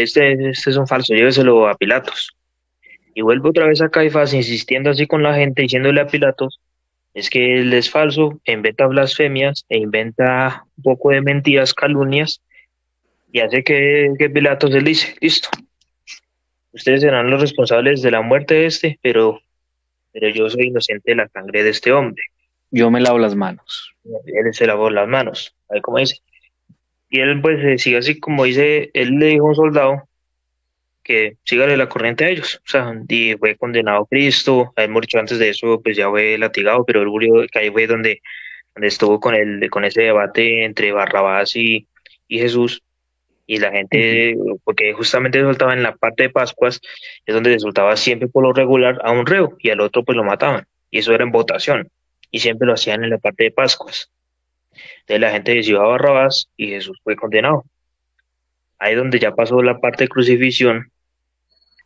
Este es un falso, lléveselo a Pilatos. Y vuelve otra vez a Caifás insistiendo así con la gente, diciéndole a Pilatos, es que él es falso, inventa blasfemias e inventa un poco de mentiras, calumnias, y hace que Pilatos él dice, listo, ustedes serán los responsables de la muerte de este, pero yo soy inocente de la sangre de este hombre. Yo me lavo las manos. Él se lavó las manos, a ver cómo dice. Y él pues sigue así como dice, él le dijo a un soldado que sígale la corriente a ellos. O sea, y fue condenado a Cristo, a él murió antes de eso, pues ya fue latigado, pero él murió, que ahí fue donde estuvo con ese debate entre Barrabás y Jesús. Y la gente, porque justamente soltaba en la parte de Pascuas, es donde se soltaba siempre por lo regular a un reo y al otro pues lo mataban. Y eso era en votación. Y siempre lo hacían en la parte de Pascuas. Entonces la gente decidió a Barrabás y Jesús fue condenado. Ahí donde ya pasó la parte de crucifixión,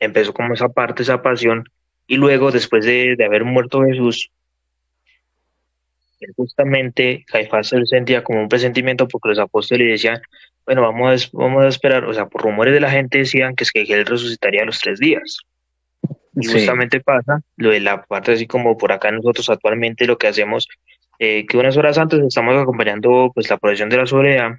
empezó como esa parte, esa pasión, y luego después de haber muerto Jesús, él justamente Caifás él sentía como un presentimiento porque los apóstoles decían, bueno, vamos a esperar, o sea, por rumores de la gente decían que es que él resucitaría a los 3 días. Y Sí, justamente pasa lo de la parte así como por acá nosotros actualmente lo que hacemos, que unas horas antes estamos acompañando pues la procesión de la soledad,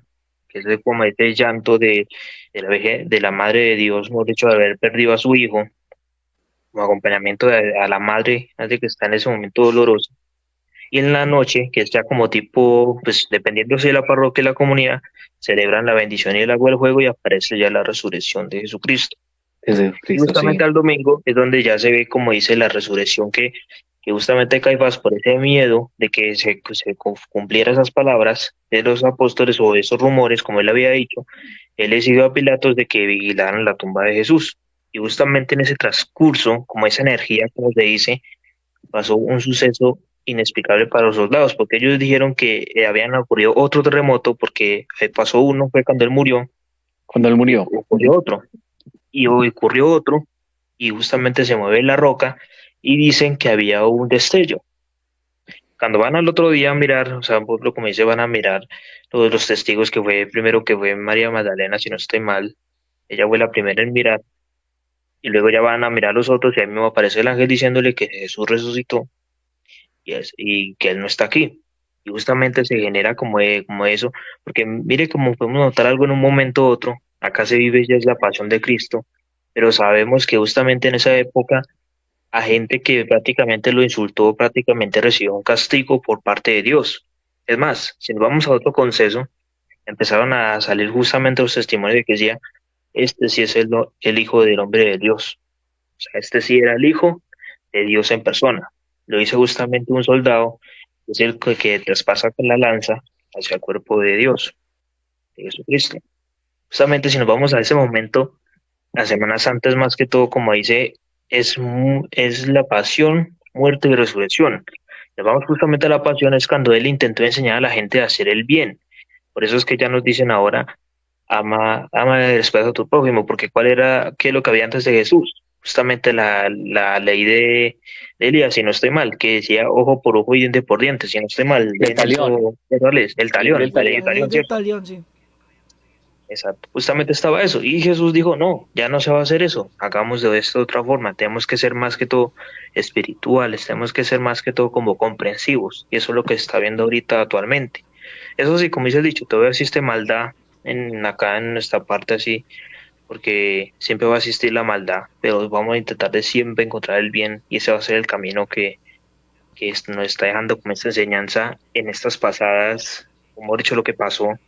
que es como este llanto de la madre de Dios, mejor dicho, de haber perdido a su hijo, como acompañamiento a la madre de que está en ese momento doloroso. Y en la noche, que es ya como tipo, pues dependiendo si de la parroquia y la comunidad, celebran la bendición y el agua del juego y aparece ya la resurrección de Jesucristo. desde Y Cristo, sí. justamente al domingo es donde ya se ve, como dice, la resurrección que justamente Caifás, por ese miedo de que se cumpliera esas palabras de los apóstoles o esos rumores, como él había dicho, él le decidió a Pilatos de que vigilaran la tumba de Jesús. Y justamente en ese transcurso, como esa energía, como se dice, pasó un suceso inexplicable para los soldados, porque ellos dijeron que habían ocurrido otro terremoto, porque pasó uno, fue cuando él murió, Cuando él y murió. ocurrió otro, y ocurrió otro, y justamente se mueve la roca, y dicen que había un destello. Cuando van al otro día a mirar, o sea, por lo como dice, van a mirar todos los testigos que fue, primero que fue María Magdalena, si no estoy mal, ella fue la primera en mirar, y luego ya van a mirar los otros, y ahí mismo aparece el ángel diciéndole que Jesús resucitó, y que él no está aquí. Y justamente se genera como eso, porque mire como podemos notar algo en un momento u otro, acá se vive ya es la pasión de Cristo, pero sabemos que justamente en esa época a gente que prácticamente lo insultó, prácticamente recibió un castigo por parte de Dios. Es más, si nos vamos a otro conceso, empezaron a salir justamente los testimonios de que decía, este sí es el Hijo del Hombre de Dios. O sea, este sí era el Hijo de Dios en persona. Lo hizo justamente un soldado, que es el que traspasa con la lanza hacia el cuerpo de Dios, de Jesucristo. Justamente si nos vamos a ese momento, la Semana Santa es más que todo, como dice, es la pasión, muerte y resurrección. Nos vamos justamente a la pasión, es cuando él intentó enseñar a la gente a hacer el bien. Por eso es que ya nos dicen ahora, ama y respeta a tu prójimo, porque qué es lo que había antes de Jesús? Justamente la ley de Elías, si no estoy mal, que decía ojo por ojo y diente por diente, si no estoy mal, El talión. el La ley talión, del la ley del talión. La ley talión, del ¿cierto? talión, sí. Exacto, justamente estaba eso. Y Jesús dijo, no, ya no se va a hacer eso, hagamos de esto de otra forma, tenemos que ser más que todo espirituales, tenemos que ser más que todo como comprensivos, y eso es lo que se está viendo ahorita actualmente. Eso sí, como dice el dicho, todavía existe maldad acá en nuestra parte así, porque siempre va a existir la maldad, pero vamos a intentar de siempre encontrar el bien, y ese va a ser el camino que nos está dejando como esta enseñanza en estas pasadas, como he dicho, lo que pasó,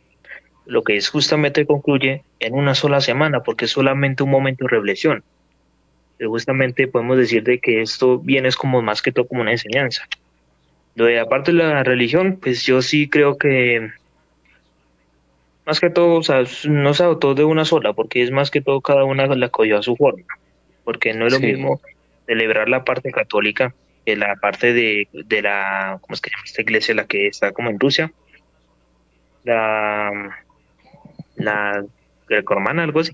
lo que es justamente concluye en una sola semana, porque es solamente un momento de reflexión. Pero justamente podemos decir de que esto viene es como más que todo como una enseñanza. Lo de aparte de la religión, pues yo sí creo que más que todo, o sea, no se adoptó de una sola, porque es más que todo cada una la cogió a su forma, porque no es lo Sí, mismo celebrar la parte católica que la parte de la, ¿cómo es que se llama esta iglesia, la que está como en Rusia? La, la grecorromana, algo así.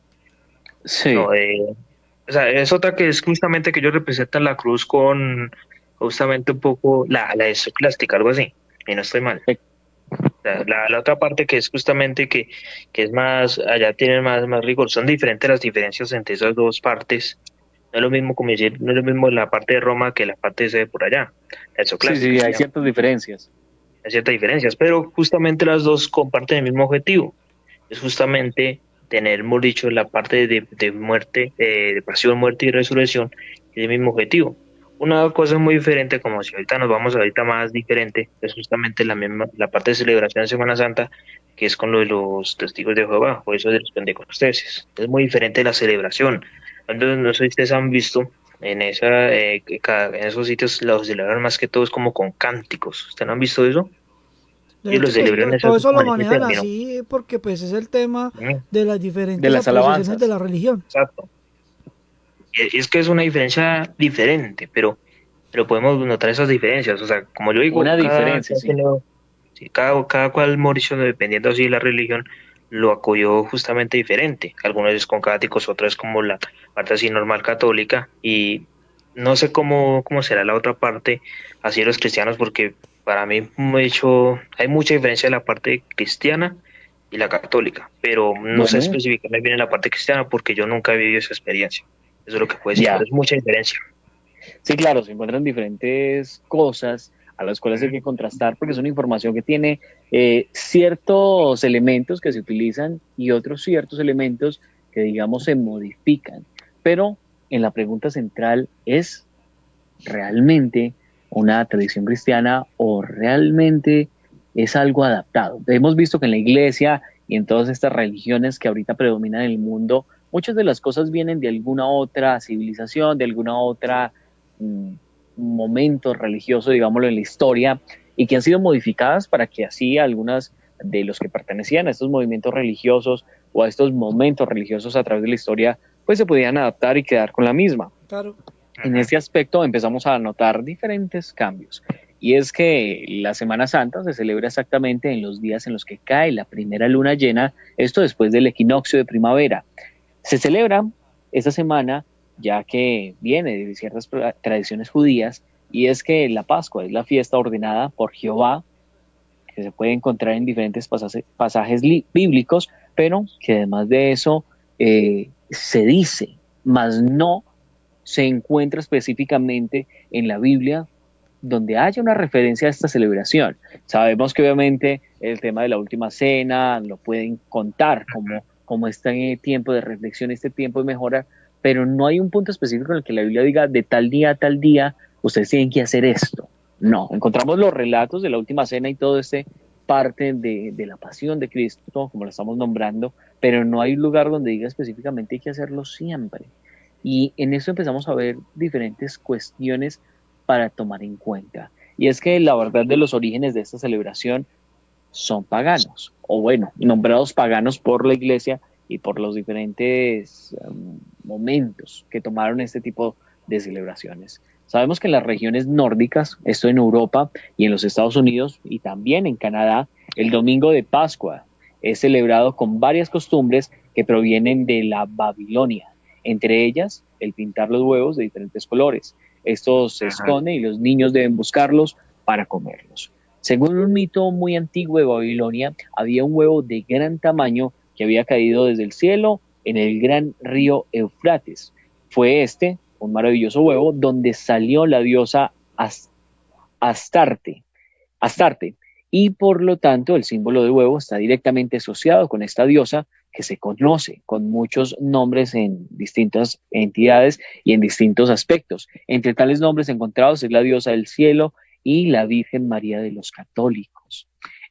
sí, No, o sea, es otra que es justamente que ellos representan la cruz con justamente un poco la esoclástica, algo así, y no estoy mal. e- La otra parte que es justamente que es más, allá tienen más rigor, son diferentes las diferencias entre esas dos partes. No es lo mismo como decir, no es lo mismo la parte de Roma que la parte de por allá, la sí, exoclástica sí, se hay llama. ciertas diferencias. Hay ciertas diferencias, pero justamente las dos comparten el mismo objetivo. Es justamente tener, hemos dicho, la parte de muerte, de pasión, muerte y resurrección, es el mismo objetivo. Una cosa muy diferente, como si ahorita nos vamos ahorita más diferente, es justamente la misma, la parte de celebración de Semana Santa, que es con lo de los testigos de Jehová, o eso de los pentecostés. Es muy diferente la celebración. Entonces, no sé si ustedes han visto en en esos sitios los celebran más que todo es como con cánticos. ¿Ustedes no han visto eso? De Y lo hecho, pues celebran eso todo así eso como lo en ese manejan término. así porque pues es el tema Mm, de las De diferentes las apreciaciones de alabanzas. la religión. exacto. Y es que es una diferencia diferente, pero podemos notar esas diferencias. O sea, como yo digo, Una diferencia, sí. sí, cada cual, Mauricio, dependiendo así de la religión, lo acogió justamente diferente. Algunos es con cáticos, otros como la parte así normal católica. Y no sé cómo será la otra parte, así los cristianos, porque para mí hay mucha diferencia en la parte cristiana y la católica, pero no sé Bueno, especificarme bien en la parte cristiana porque yo nunca he vivido esa experiencia. Eso es lo que puedo decir, pero ya. es mucha diferencia. Sí, claro, se encuentran diferentes cosas a las cuales hay que Mm, contrastar porque es una información que tiene ciertos elementos que se utilizan y otros ciertos elementos que, digamos, se modifican. Pero en la pregunta central es, ¿realmente una tradición cristiana o realmente es algo adaptado? Hemos visto que en la iglesia y en todas estas religiones que ahorita predominan en el mundo, muchas de las cosas vienen de alguna otra civilización, de alguna otra mm, momento religioso, digámoslo, en la historia, y que han sido modificadas para que así algunas de los que pertenecían a estos movimientos religiosos o a estos momentos religiosos a través de la historia, pues se podían adaptar y quedar con la misma. Claro. En ujú. este aspecto empezamos a notar diferentes cambios. Y es que la Semana Santa se celebra exactamente en los días en los que cae la primera luna llena, esto después del equinoccio de primavera. Se celebra esta semana ya que viene de ciertas tradiciones judías y es que la Pascua es la fiesta ordenada por Jehová, que se puede encontrar en diferentes pasajes bíblicos, pero que además de eso se dice, mas no se encuentra específicamente en la Biblia donde haya una referencia a esta celebración. Sabemos que obviamente el tema de la última cena lo pueden contar como este tiempo de reflexión, este tiempo de mejora, pero no hay un punto específico en el que la Biblia diga de tal día a tal día ustedes tienen que hacer esto. No, encontramos los relatos de la última cena y todo este parte de la pasión de Cristo, como lo estamos nombrando, pero no hay un lugar donde diga específicamente hay que hacerlo siempre. Y en eso empezamos a ver diferentes cuestiones para tomar en cuenta. Y es que la verdad de los orígenes de esta celebración son paganos, o bueno, nombrados paganos por la iglesia y por los diferentes momentos que tomaron este tipo de celebraciones. Sabemos que en las regiones nórdicas, esto en Europa y en los Estados Unidos y también en Canadá, el domingo de Pascua es celebrado con varias costumbres que provienen de la Babilonia, entre ellas el pintar los huevos de diferentes colores. Estos se Ajá. esconden y los niños deben buscarlos para comerlos. Según un mito muy antiguo de Babilonia, había un huevo de gran tamaño que había caído desde el cielo en el gran río Eufrates. Fue este, un maravilloso huevo, donde salió la diosa Astarte. Astarte. Y por lo tanto, el símbolo del huevo está directamente asociado con esta diosa que se conoce con muchos nombres en distintas entidades y en distintos aspectos. Entre tales nombres encontrados es la diosa del cielo y la Virgen María de los católicos.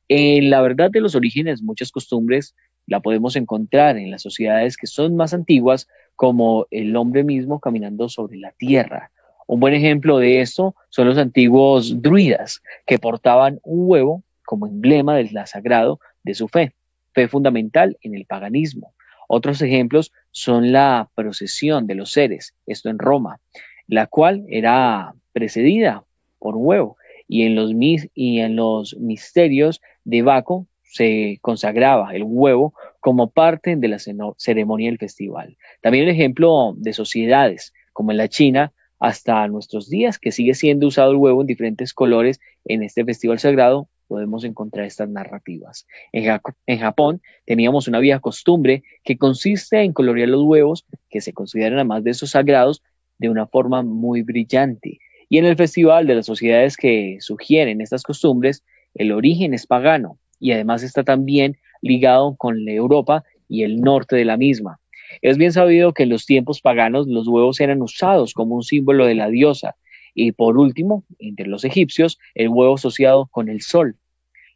En la verdad de los orígenes, muchas costumbres la podemos encontrar en las sociedades que son más antiguas, como el hombre mismo caminando sobre la tierra. Un buen ejemplo de esto son los antiguos druidas, que portaban un huevo como emblema del sagrado de su fe. fue fundamental en el paganismo. Otros ejemplos son la procesión de los seres, esto en Roma, la cual era precedida por un huevo, y en los misterios de Baco se consagraba el huevo como parte de la ceremonia del festival. También el ejemplo de sociedades, como en la China, hasta nuestros días, que sigue siendo usado el huevo en diferentes colores en este festival sagrado, podemos encontrar estas narrativas. En Japón teníamos una vieja costumbre que consiste en colorear los huevos, que se consideran además de esos sagrados, de una forma muy brillante. Y en el festival de las sociedades que sugieren estas costumbres, el origen es pagano y además está también ligado con la Europa y el norte de la misma. Es bien sabido que en los tiempos paganos los huevos eran usados como un símbolo de la diosa, y por último, entre los egipcios, el huevo asociado con el sol.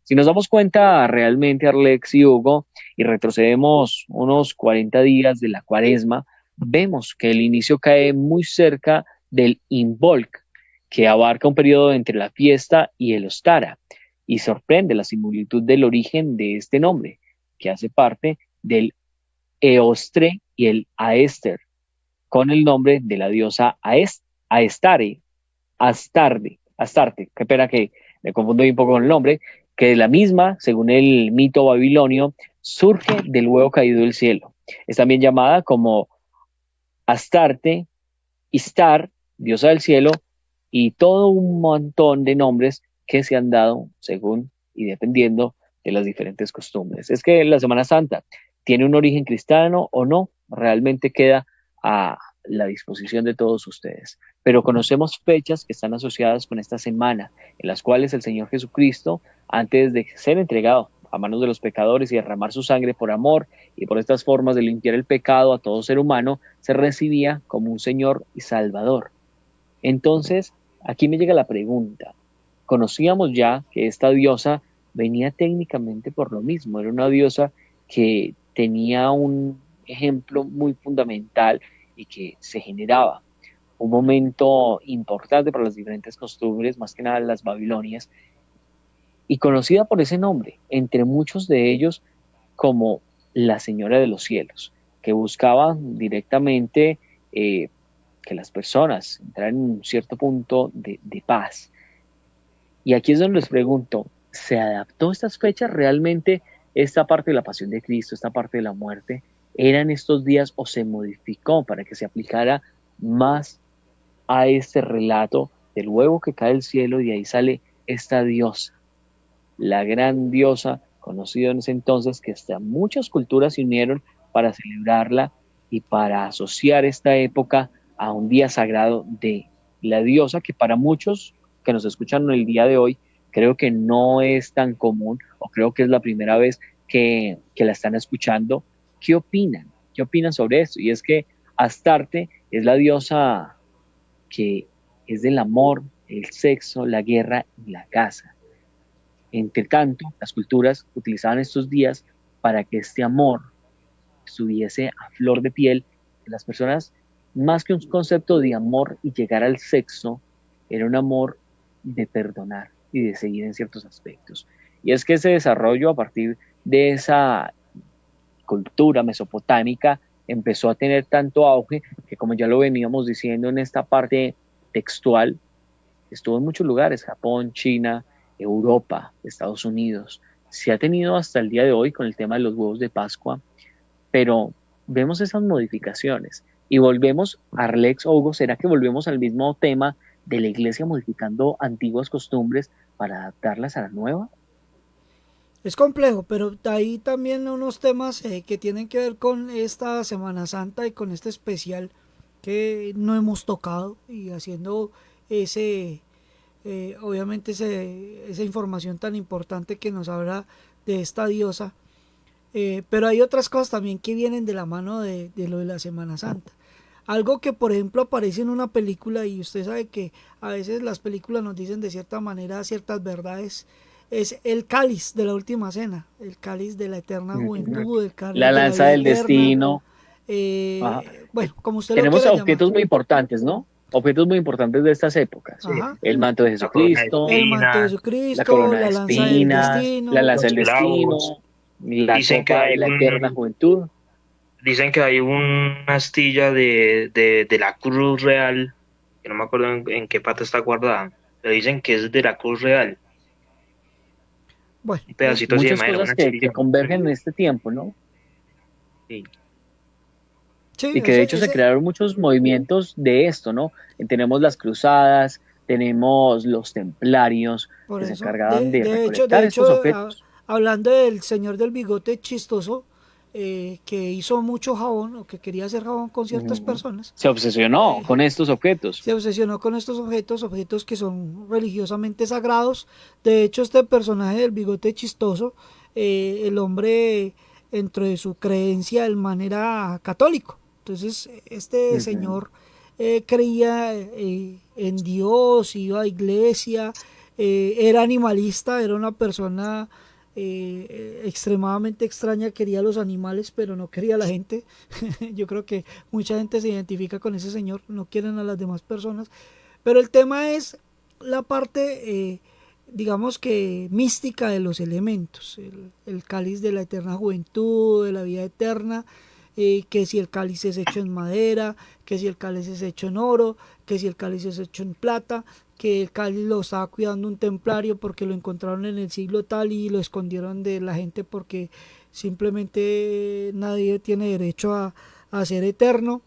Si nos damos cuenta realmente, Arlex y Hugo, y retrocedemos unos 40 días de la Cuaresma, vemos que el inicio cae muy cerca del Imbolc, que abarca un periodo entre la fiesta y el Ostara, y sorprende la similitud del origen de este nombre, que hace parte del Eostre y el Aester, con el nombre de la diosa Astarte, qué pena que me confundo un poco con el nombre, que la misma, según el mito babilonio, surge del huevo caído del cielo. Es también llamada como Astarte, Istar, diosa del cielo, y todo un montón de nombres que se han dado según y dependiendo de las diferentes costumbres. Es que la Semana Santa tiene un origen cristiano o no, realmente queda a la disposición de todos ustedes. Pero conocemos fechas que están asociadas con esta semana, en las cuales el Señor Jesucristo, antes de ser entregado a manos de los pecadores y derramar su sangre por amor y por estas formas de limpiar el pecado a todo ser humano, se recibía como un Señor y Salvador. Entonces, aquí me llega la pregunta. Conocíamos ya que esta diosa venía técnicamente por lo mismo, era una diosa que tenía un ejemplo muy fundamental y que se generaba un momento importante para las diferentes costumbres, más que nada las babilonias, y conocida por ese nombre, entre muchos de ellos como la Señora de los Cielos, que buscaba directamente que las personas entraran en un cierto punto de paz. Y aquí es donde les pregunto, ¿se adaptó a estas fechas realmente esta parte de la pasión de Cristo, esta parte de la muerte? ¿Eran estos días o se modificó para que se aplicara más a este relato del huevo que cae del cielo y de ahí sale esta diosa, la gran diosa conocida en ese entonces, que hasta muchas culturas se unieron para celebrarla y para asociar esta época a un día sagrado de la diosa, que para muchos que nos escuchan el día de hoy, creo que no es tan común, o creo que es la primera vez que la están escuchando. ¿Qué opinan? ¿Qué opinan sobre esto? Y es que Astarte es la diosa que es del amor, el sexo, la guerra y la caza. Entre tanto, las culturas utilizaban estos días para que este amor estuviese a flor de piel de las personas, más que un concepto de amor y llegar al sexo, era un amor de perdonar y de seguir en ciertos aspectos. Y es que ese desarrollo a partir de esa cultura mesopotámica empezó a tener tanto auge que, como ya lo veníamos diciendo en esta parte textual, estuvo en muchos lugares: Japón, China, Europa, Estados Unidos. Se ha tenido hasta el día de hoy con el tema de los huevos de Pascua, pero vemos esas modificaciones y volvemos, Arlex o Hugo, ¿será que volvemos al mismo tema de la iglesia modificando antiguas costumbres para adaptarlas a la nueva? Es complejo, pero hay también unos temas que tienen que ver con esta Semana Santa y con este especial que no hemos tocado, y haciendo obviamente esa información tan importante que nos habla de esta diosa. Pero hay otras cosas también que vienen de la mano de lo de la Semana Santa. Algo que, por ejemplo, aparece en una película, y usted sabe que a veces las películas nos dicen de cierta manera ciertas verdades, es el cáliz de la última cena, el cáliz de la eterna juventud, el cáliz la de lanza la vida del eterna. destino. Bueno, como usted Tenemos lo quiera objetos llamar. muy importantes, ¿no? Objetos muy importantes de estas épocas. Ajá. El manto de Jesucristo, El manto de la Jesucristo, corona de la lanza del espinas, destino, la lanza del los destino, clavos. La Dicen que copa de hay la eterna un, juventud. dicen que hay una astilla de la Cruz Real, que no me acuerdo en qué parte está guardada, pero dicen que es de la Cruz Real, Bueno, un pedacito así de Muchas madera, una cosas que astilla. convergen en este tiempo, ¿no? Sí. sí, Y que de hecho se crearon muchos movimientos de esto, ¿no? Tenemos las cruzadas, tenemos los templarios por que se eso. encargaban de De recolectar hecho, estos objetos. hablando del señor del bigote chistoso, que hizo mucho jabón o que quería hacer jabón con ciertas Ujú. personas, Se obsesionó eh, con estos objetos. se obsesionó con estos objetos, objetos que son religiosamente sagrados. De hecho, este personaje del bigote chistoso, el hombre, dentro de su creencia, el man era católico. Entonces, este Ujú. señor creía en Dios, iba a iglesia, era animalista, era una persona extremadamente extraña, quería los animales, pero no quería a la gente. Yo creo que mucha gente se identifica con ese señor, no quieren a las demás personas. Pero el tema es la parte, digamos que mística de los elementos, el cáliz de la eterna juventud, de la vida eterna, que si el cáliz es hecho en madera, que si el cáliz es hecho en oro, que si el cáliz es hecho en plata, que el cáliz lo estaba cuidando un templario porque lo encontraron en el siglo tal y lo escondieron de la gente porque simplemente nadie tiene derecho a ser eterno.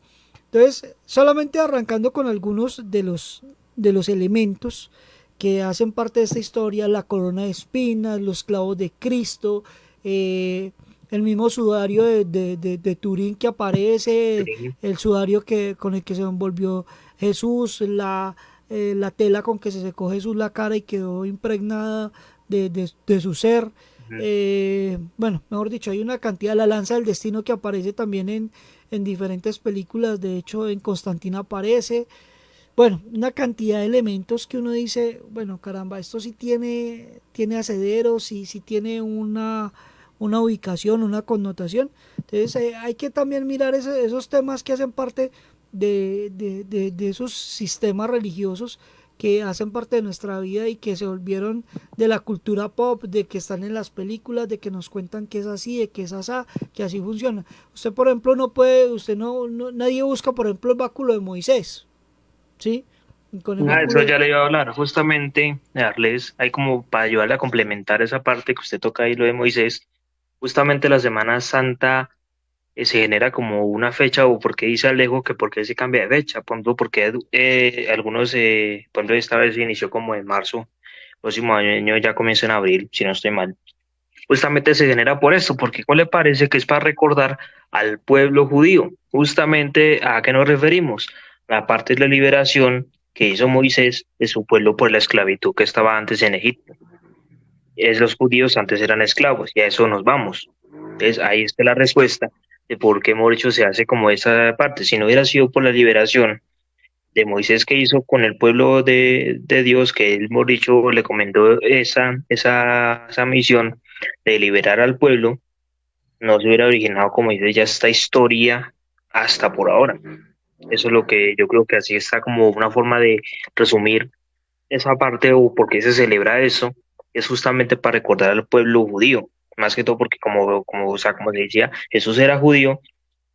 Entonces, solamente arrancando con algunos de los elementos que hacen parte de esta historia, la corona de espinas, los clavos de Cristo, el mismo sudario de Turín que aparece, Sí. el sudario con el que se envolvió Jesús, la tela con que se secó Jesús la cara y quedó impregnada de su ser. Ujú. Bueno, mejor dicho, hay una cantidad, la lanza del destino que aparece también en diferentes películas, de hecho en Constantina aparece, bueno, una cantidad de elementos que uno dice, bueno, caramba, esto sí tiene asederos, sí tiene una ubicación, una connotación. Entonces hay que también mirar esos temas que hacen parte de esos sistemas religiosos que hacen parte de nuestra vida y que se volvieron de la cultura pop, de que están en las películas, de que nos cuentan que es así, de que es así, que así funciona. Usted, por ejemplo, no puede, usted nadie busca, por ejemplo, el báculo de Moisés, ¿sí? Y con el Ah, eso báculo, ya le iba a hablar, justamente, darles, hay como para ayudarle a complementar esa parte que usted toca ahí, lo de Moisés, justamente la Semana Santa se genera como una fecha, o porque dice Alejo que por qué se cambia de fecha, por ejemplo, porque algunos, por ejemplo, esta vez se inició como en marzo, próximo año ya comienza en abril, si no estoy mal. Justamente se genera por esto, porque ¿cuál le parece que es para recordar al pueblo judío? Justamente a qué nos referimos, la parte de la liberación que hizo Moisés de su pueblo por la esclavitud que estaba antes en Egipto. Es, los judíos antes eran esclavos y a eso nos vamos. Entonces ahí está la respuesta de por qué Morcho se hace como esa parte. Si no hubiera sido por la liberación de Moisés que hizo con el pueblo de Dios, que él, Moricho, le comentó esa misión de liberar al pueblo, no se hubiera originado, como dice ya, esta historia hasta por ahora. Eso es lo que yo creo que así está como una forma de resumir esa parte o por qué se celebra eso, es justamente para recordar al pueblo judío, más que todo porque o sea, como se decía, Jesús era judío,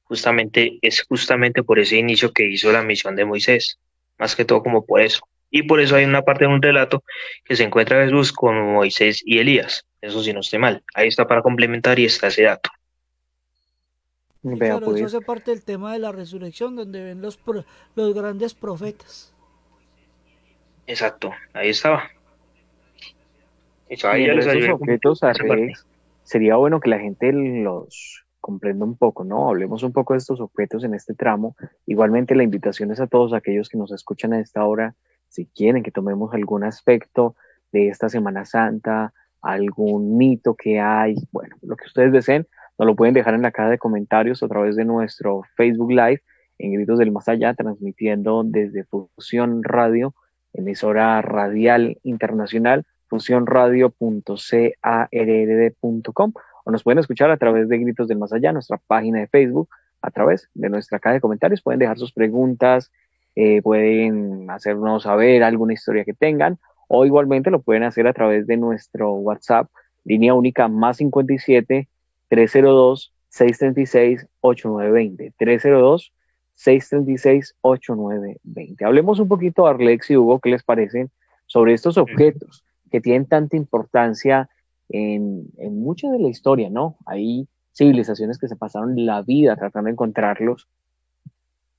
justamente es justamente por ese inicio que hizo la misión de Moisés, más que todo como por eso. Y por eso hay una parte de un relato que se encuentra Jesús con Moisés y Elías. Eso sí no estoy mal. Ahí está para complementar y está ese dato. sí, Vea claro, eso pues. hace parte del tema de la resurrección, donde ven los grandes profetas. Exacto, ahí estaba. Eso, Y ahí ya entre les esos ayudé con objetos, esa parte. Arlex, sería bueno que la gente los comprenda un poco, ¿no? Hablemos un poco de estos objetos en este tramo. Igualmente, la invitación es a todos aquellos que nos escuchan a esta hora, si quieren que tomemos algún aspecto de esta Semana Santa, algún mito que hay, bueno, lo que ustedes deseen, nos lo pueden dejar en la caja de comentarios a través de nuestro Facebook Live en Gritos del Más Allá, transmitiendo desde Fusión Radio, emisora radial internacional fusionradio.carrd.com o nos pueden escuchar a través de Gritos del Más Allá, nuestra página de Facebook, a través de nuestra caja de comentarios. Pueden dejar sus preguntas, pueden hacernos saber alguna historia que tengan o igualmente lo pueden hacer a través de nuestro WhatsApp, línea única más 57 302-636-8920. 302-636-8920. Hablemos un poquito, Arlex y Hugo, ¿qué les parecen sobre estos objetos que tienen tanta importancia en mucha de la historia, ¿no? Hay civilizaciones que se pasaron la vida tratando de encontrarlos,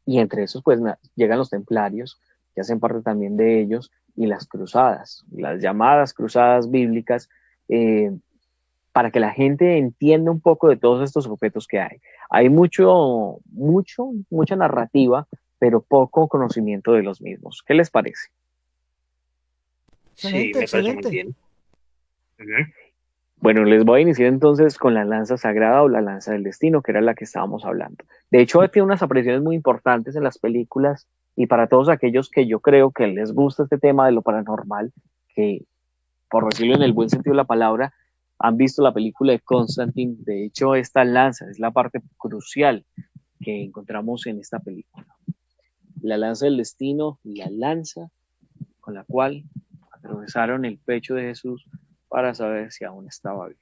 y entre esos pues llegan los templarios, que hacen parte también de ellos, y las cruzadas, las llamadas cruzadas bíblicas, para que la gente entienda un poco de todos estos objetos que hay. Hay mucha narrativa, pero poco conocimiento de los mismos. ¿Qué les parece? Sí, Excelente, me parece muy excelente. bien. Ujú. Bueno, les voy a iniciar entonces con la lanza sagrada o la lanza del destino, que era la que estábamos hablando. De hecho, tiene unas apariciones muy importantes en las películas, y para todos aquellos que yo creo que les gusta este tema de lo paranormal, que por decirlo en el buen sentido de la palabra, han visto la película de Constantine. De hecho, esta lanza es la parte crucial que encontramos en esta película. La lanza del destino, la lanza con la cual atravesaron el pecho de Jesús para saber si aún estaba vivo.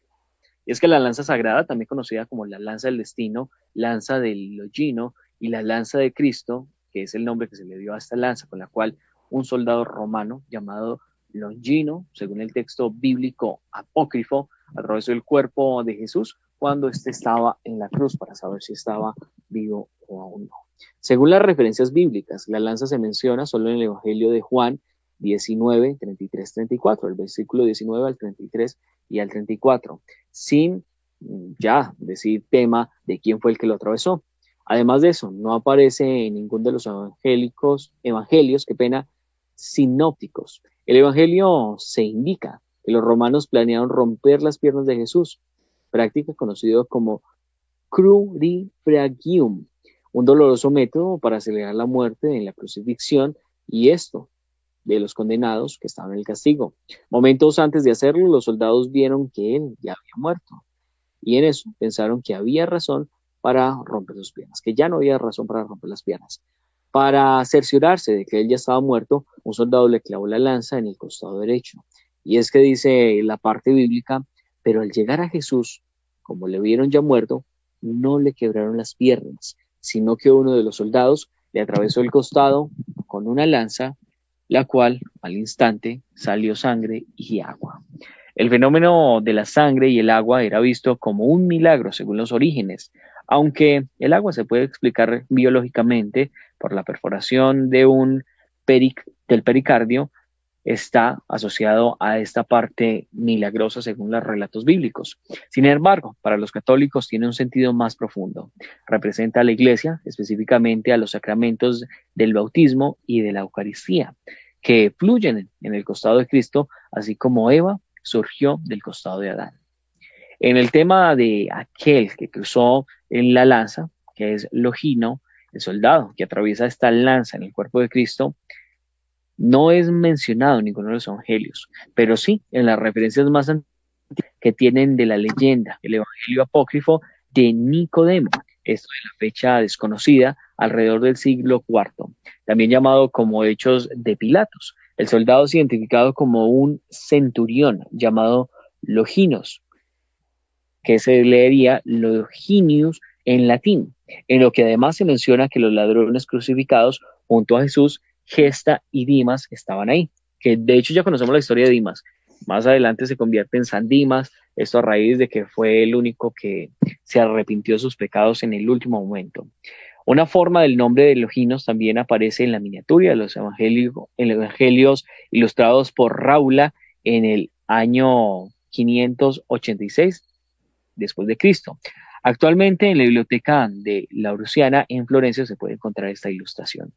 Y es que la lanza sagrada, también conocida como la lanza del destino, lanza del Longino, y la lanza de Cristo, que es el nombre que se le dio a esta lanza, con la cual un soldado romano llamado Longino, según el texto bíblico apócrifo, atravesó el cuerpo de Jesús cuando éste estaba en la cruz para saber si estaba vivo o aún no. Según las referencias bíblicas, la lanza se menciona solo en el Evangelio de Juan 19, 33, 34, el versículo 19 al 33 y al 34, sin ya decir tema de quién fue el que lo atravesó. Además de eso, no aparece en ninguno de los evangelios, sinópticos. El evangelio se indica que los romanos planearon romper las piernas de Jesús, práctica conocida como crurifragium, un doloroso método para acelerar la muerte en la crucifixión, y esto de los condenados que estaban en el castigo. Momentos antes de hacerlo, los soldados vieron que él ya había muerto, y en eso pensaron que había razón para romper sus piernas, que ya no había razón para romper las piernas. Para cerciorarse de que él ya estaba muerto, un soldado le clavó la lanza en el costado derecho. Y es que dice la parte bíblica, pero al llegar a Jesús, como le vieron ya muerto, no le quebraron las piernas, sino que uno de los soldados le atravesó el costado con una lanza, la cual al instante salió sangre y agua. El fenómeno de la sangre y el agua era visto como un milagro según los orígenes, aunque el agua se puede explicar biológicamente por la perforación del pericardio, está asociado a esta parte milagrosa según los relatos bíblicos. Sin embargo, para los católicos tiene un sentido más profundo. Representa a la Iglesia, específicamente a los sacramentos del bautismo y de la Eucaristía, que fluyen en el costado de Cristo, así como Eva surgió del costado de Adán. En el tema de aquel que cruzó en la lanza, que es Longino, el soldado que atraviesa esta lanza en el cuerpo de Cristo, no es mencionado en ninguno de los evangelios, pero sí en las referencias más antiguas que tienen de la leyenda, el evangelio apócrifo de Nicodemo, esto de la fecha desconocida, alrededor del siglo IV, también llamado como Hechos de Pilatos. El soldado es identificado como un centurión llamado Longinos, que se leería Longinius en latín, en lo que además se menciona que los ladrones crucificados junto a Jesús, Gesta y Dimas estaban ahí, que de hecho ya conocemos la historia de Dimas. Más adelante se convierte en San Dimas, esto a raíz de que fue el único que se arrepintió de sus pecados en el último momento. Una forma del nombre de Longinos también aparece en la miniatura de los evangelios ilustrados por Raula en el año 586 después de Cristo. Actualmente en la biblioteca de Laurentiana en Florencia se puede encontrar esta ilustración.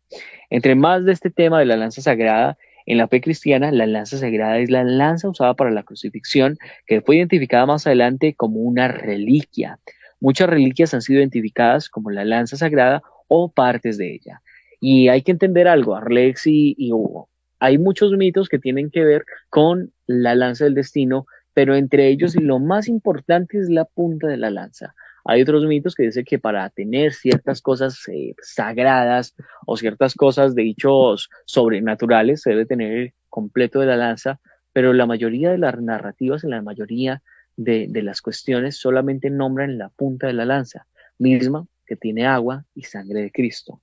Entre más de este tema de la lanza sagrada, en la fe cristiana, la lanza sagrada es la lanza usada para la crucifixión, que fue identificada más adelante como una reliquia. Muchas reliquias han sido identificadas como la lanza sagrada o partes de ella. Y hay que entender algo, Arlex y Hugo. Hay muchos mitos que tienen que ver con la lanza del destino, pero entre ellos lo más importante es la punta de la lanza. Hay otros mitos que dicen que para tener ciertas cosas sagradas o ciertas cosas de hechos sobrenaturales se debe tener el completo de la lanza, pero la mayoría de las narrativas, en la mayoría de las cuestiones solamente nombran la punta de la lanza, misma que tiene agua y sangre de Cristo.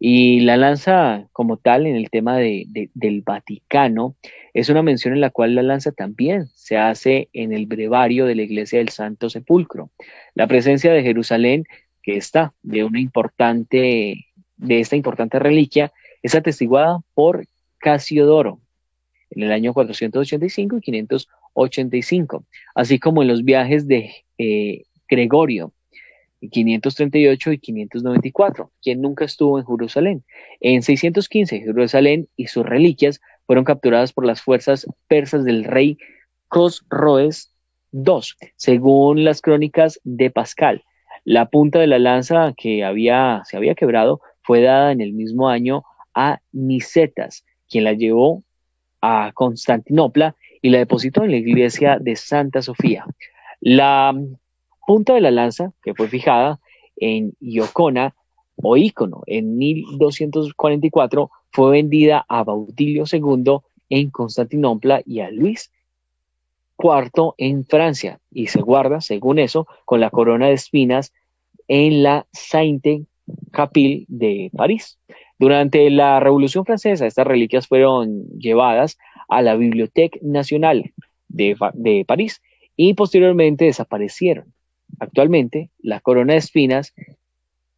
Y la lanza como tal en el tema del Vaticano es una mención en la cual la lanza también se hace en el brevario de la Iglesia del Santo Sepulcro. La presencia de Jerusalén, que está de esta importante reliquia, es atestiguada por Casiodoro en el año 485 y 585, así como en los viajes de Gregorio 538 y 594, quien nunca estuvo en Jerusalén. En 615, Jerusalén y sus reliquias fueron capturadas por las fuerzas persas del rey Cosroes II, según las crónicas de Pascal. La punta de la lanza que se había quebrado fue dada en el mismo año a Nicetas, quien la llevó a Constantinopla y la depositó en la iglesia de Santa Sofía. La punta de la lanza, que fue fijada en Iocona o Ícono en 1244, fue vendida a Baudilio II en Constantinopla y a Luis IV en Francia, y se guarda, según eso, con la corona de espinas en la Sainte-Capelle de París. Durante la Revolución Francesa, estas reliquias fueron llevadas a la Bibliothèque Nationale de París y posteriormente desaparecieron. Actualmente, la corona de espinas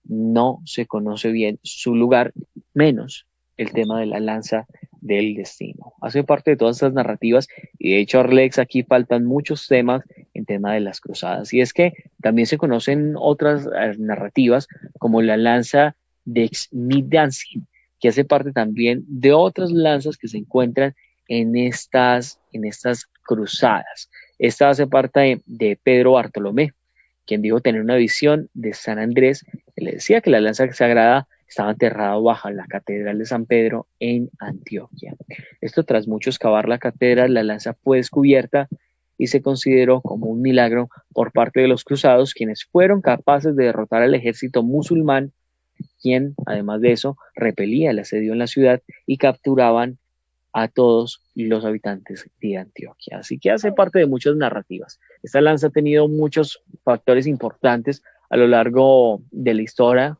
no se conoce bien su lugar, menos el tema de la lanza del destino. Hace parte de todas estas narrativas y de hecho, Arlex, aquí faltan muchos temas en tema de las cruzadas. Y es que también se conocen otras narrativas como la lanza de Xmidanzin, que hace parte también de otras lanzas que se encuentran en estas cruzadas. Esta hace parte de Pedro Bartolomé, quien dijo tener una visión de San Andrés, que le decía que la lanza sagrada estaba enterrada bajo la Catedral de San Pedro en Antioquia. Esto tras mucho excavar la catedral, la lanza fue descubierta y se consideró como un milagro por parte de los cruzados, quienes fueron capaces de derrotar al ejército musulmán, quien, además de eso, repelía el asedio en la ciudad y capturaban a todos los habitantes de Antioquia. Así que hace parte de muchas narrativas. Esta lanza ha tenido muchos factores importantes a lo largo de la historia,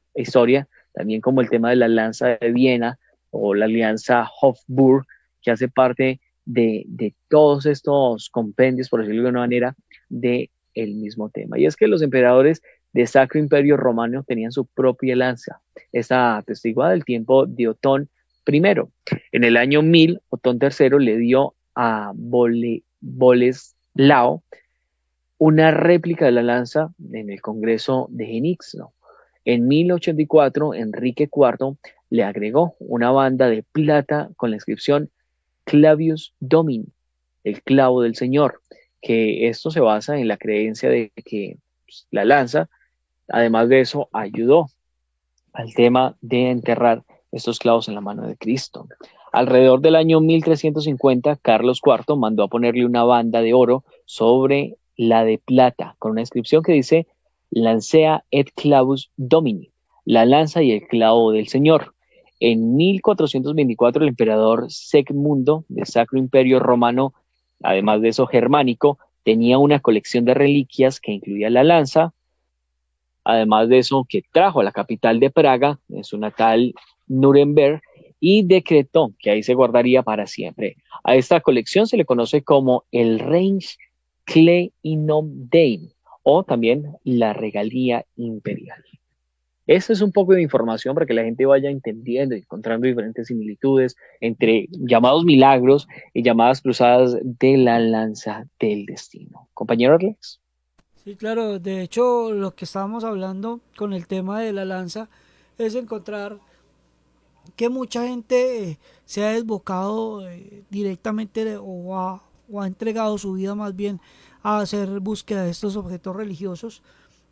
también como el tema de la lanza de Viena o la alianza Hofburg, que hace parte de todos estos compendios, por decirlo de una manera, del mismo tema. Y es que los emperadores de Sacro Imperio Romano tenían su propia lanza. Esta atestiguada del tiempo de Otón I. En el año 1000, Otón III le dio a Boleslao una réplica de la lanza en el Congreso de Genixno. En 1084, Enrique IV le agregó una banda de plata con la inscripción Clavius Domini, el clavo del Señor, que esto se basa en la creencia de que la lanza, además de eso, ayudó al tema de enterrar estos clavos en la mano de Cristo. Alrededor del año 1350, Carlos IV mandó a ponerle una banda de oro sobre la de plata, con una inscripción que dice Lancea et clavus Domini, la lanza y el clavo del Señor. En 1424, el emperador Segmundo del Sacro Imperio Romano, además de eso germánico, tenía una colección de reliquias que incluía la lanza, además de eso que trajo a la capital de Praga, en su natal Nuremberg, y decretó que ahí se guardaría para siempre. A esta colección se le conoce como el Reichskleinodem o también la regalía imperial. Esta es un poco de información para que la gente vaya entendiendo y encontrando diferentes similitudes entre llamados milagros y llamadas cruzadas de la lanza del destino. Compañero Arlex. Sí, claro, de hecho lo que estábamos hablando con el tema de la lanza es encontrar que mucha gente se ha desbocado directamente o ha entregado su vida más bien a hacer búsqueda de estos objetos religiosos,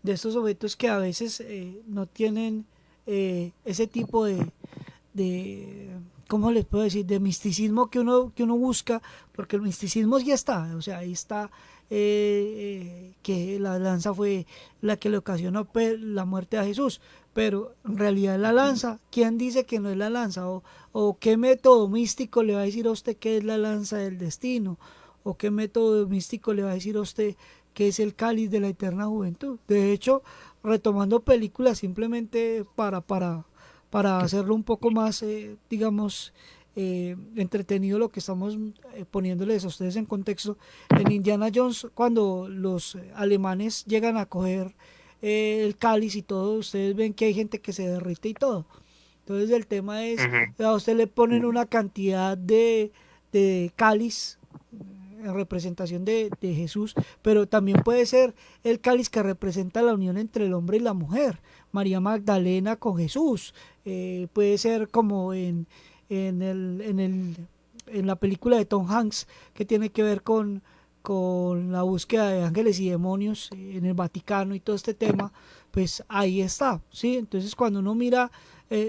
de estos objetos que a veces no tienen ese tipo de, ¿cómo les puedo decir? De misticismo que uno busca, porque el misticismo ya está, o sea, ahí está que la lanza fue la que le ocasionó la muerte a Jesús, pero en realidad la lanza, ¿quién dice que no es la lanza? O qué método místico le va a decir a usted que es la lanza del destino? ¿O qué método místico le va a decir a usted que es el cáliz de la eterna juventud. De hecho, retomando películas simplemente para hacerlo un poco más, digamos, entretenido lo que estamos poniéndoles a ustedes en contexto. En Indiana Jones, cuando los alemanes llegan a coger el cáliz y todo, ustedes ven que hay gente que se derrite y todo. Entonces el tema es, Ujú. a usted le ponen una cantidad de cáliz en representación de Jesús, pero también puede ser el cáliz que representa la unión entre el hombre y la mujer, María Magdalena con Jesús, puede ser como en, el, en, el, en la película de Tom Hanks que tiene que ver con la búsqueda de ángeles y demonios en el Vaticano y todo este tema, pues ahí está, ¿sí? Entonces cuando uno mira,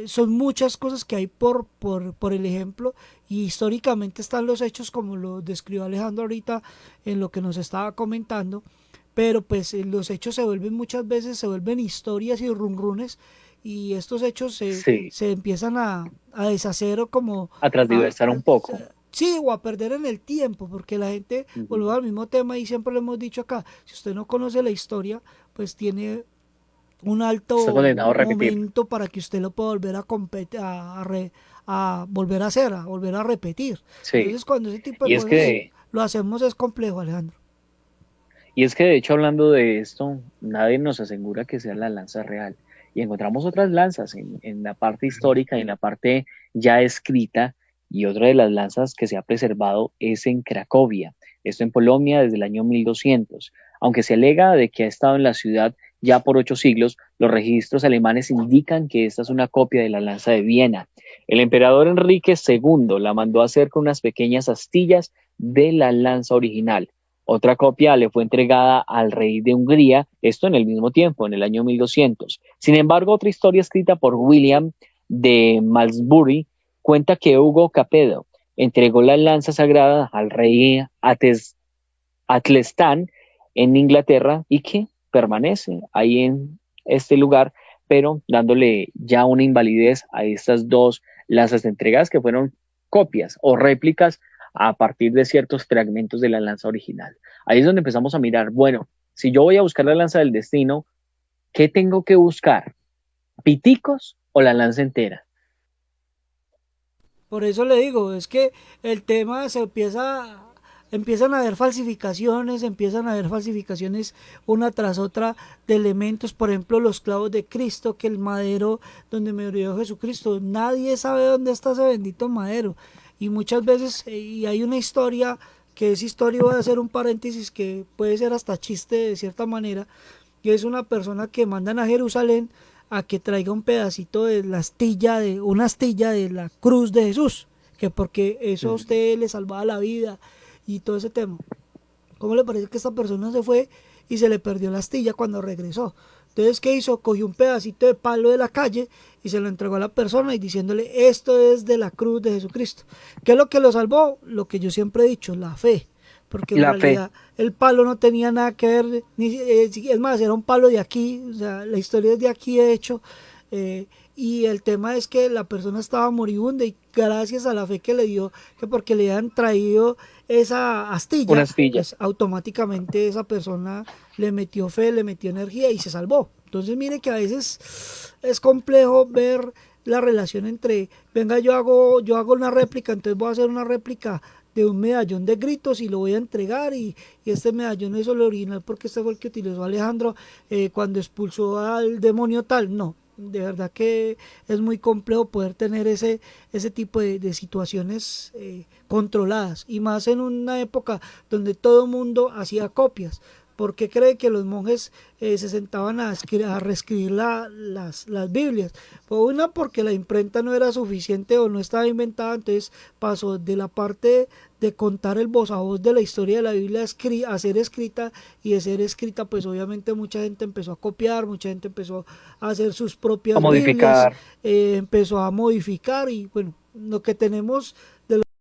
son muchas cosas que hay por el ejemplo, y históricamente están los hechos como lo describió Alejandro ahorita en lo que nos estaba comentando, pero pues los hechos se vuelven muchas veces, se vuelven historias y runrunes, y estos hechos Sí, se empiezan a deshacer o como a a, transdiversar a, un poco. sí, o a perder en el tiempo, porque la gente, Ujú. volvemos al mismo tema y siempre lo hemos dicho acá, si usted no conoce la historia, pues tiene un Está alto condenado a repetir. momento para que usted lo pueda volver a competir, a volver a hacer, a volver a repetir. Sí. Entonces, cuando ese tipo de Y es cosas que, lo hacemos es complejo, Alejandro. y es que de hecho hablando de esto, nadie nos asegura que sea la lanza real. Y encontramos otras lanzas en la parte histórica y en la parte ya escrita. Y otra de las lanzas que se ha preservado es en Cracovia, esto en Polonia desde el año 1200. Aunque se alega de que ha estado en la ciudad ya por 8 siglos, los registros alemanes indican que esta es una copia de la lanza de Viena. El emperador Enrique II la mandó a hacer con unas pequeñas astillas de la lanza original. Otra copia le fue entregada al rey de Hungría, esto en el mismo tiempo, en el año 1200. Sin embargo, otra historia escrita por William de Malmesbury cuenta que Hugo Capedo entregó la lanza sagrada al rey Atlestán en Inglaterra y que permanece ahí en este lugar, pero dándole ya una invalidez a estas dos lanzas entregadas que fueron copias o réplicas a partir de ciertos fragmentos de la lanza original. Ahí es donde empezamos a mirar, bueno, si yo voy a buscar la lanza del destino, ¿qué tengo que buscar? ¿Piticos o la lanza entera? Por eso le digo, es que el tema se empiezan a haber falsificaciones, empiezan a haber falsificaciones una tras otra de elementos, por ejemplo los clavos de Cristo, que el madero donde murió Jesucristo, nadie sabe dónde está ese bendito madero, y muchas veces, y hay una historia, que es historia, voy a hacer un paréntesis que puede ser hasta chiste de cierta manera, que es una persona que mandan a Jerusalén a que traiga un pedacito de la astilla, de una astilla de la cruz de Jesús, que porque eso a usted le salvaba la vida y todo ese tema. ¿Cómo le parece que esta persona se fue y se le perdió la astilla cuando regresó? Entonces, ¿qué hizo? Cogió un pedacito de palo de la calle y se lo entregó a la persona y diciéndole, esto es de la cruz de Jesucristo. ¿Qué es lo que lo salvó? Lo que yo siempre he dicho, la fe, porque en La fe. realidad el palo no tenía nada que ver, ni, es más, era un palo de aquí, o sea, la historia es de aquí de hecho, y el tema es que la persona estaba moribunda y gracias a la fe que le dio, que porque le habían traído esa Una astilla, astilla. pues automáticamente esa persona le metió fe, le metió energía y se salvó. Entonces mire que a veces es complejo ver la relación entre, venga, yo hago una réplica, entonces voy a hacer una réplica de un medallón de gritos y lo voy a entregar, y este medallón es el original porque este fue el que utilizó Alejandro cuando expulsó al demonio tal. No, de verdad que es muy complejo poder tener ese tipo de situaciones controladas, y más en una época donde todo el mundo hacía copias. ¿Por qué cree que los monjes se sentaban a reescribir las Biblias? Pues una, porque la imprenta no era suficiente o no estaba inventada, entonces pasó de la parte de contar el voz a voz de la historia de la Biblia a ser escrita, y de ser escrita pues obviamente mucha gente empezó a copiar, mucha gente empezó a hacer sus A propias Biblias, modificar. empezó a modificar, y bueno, lo que tenemos de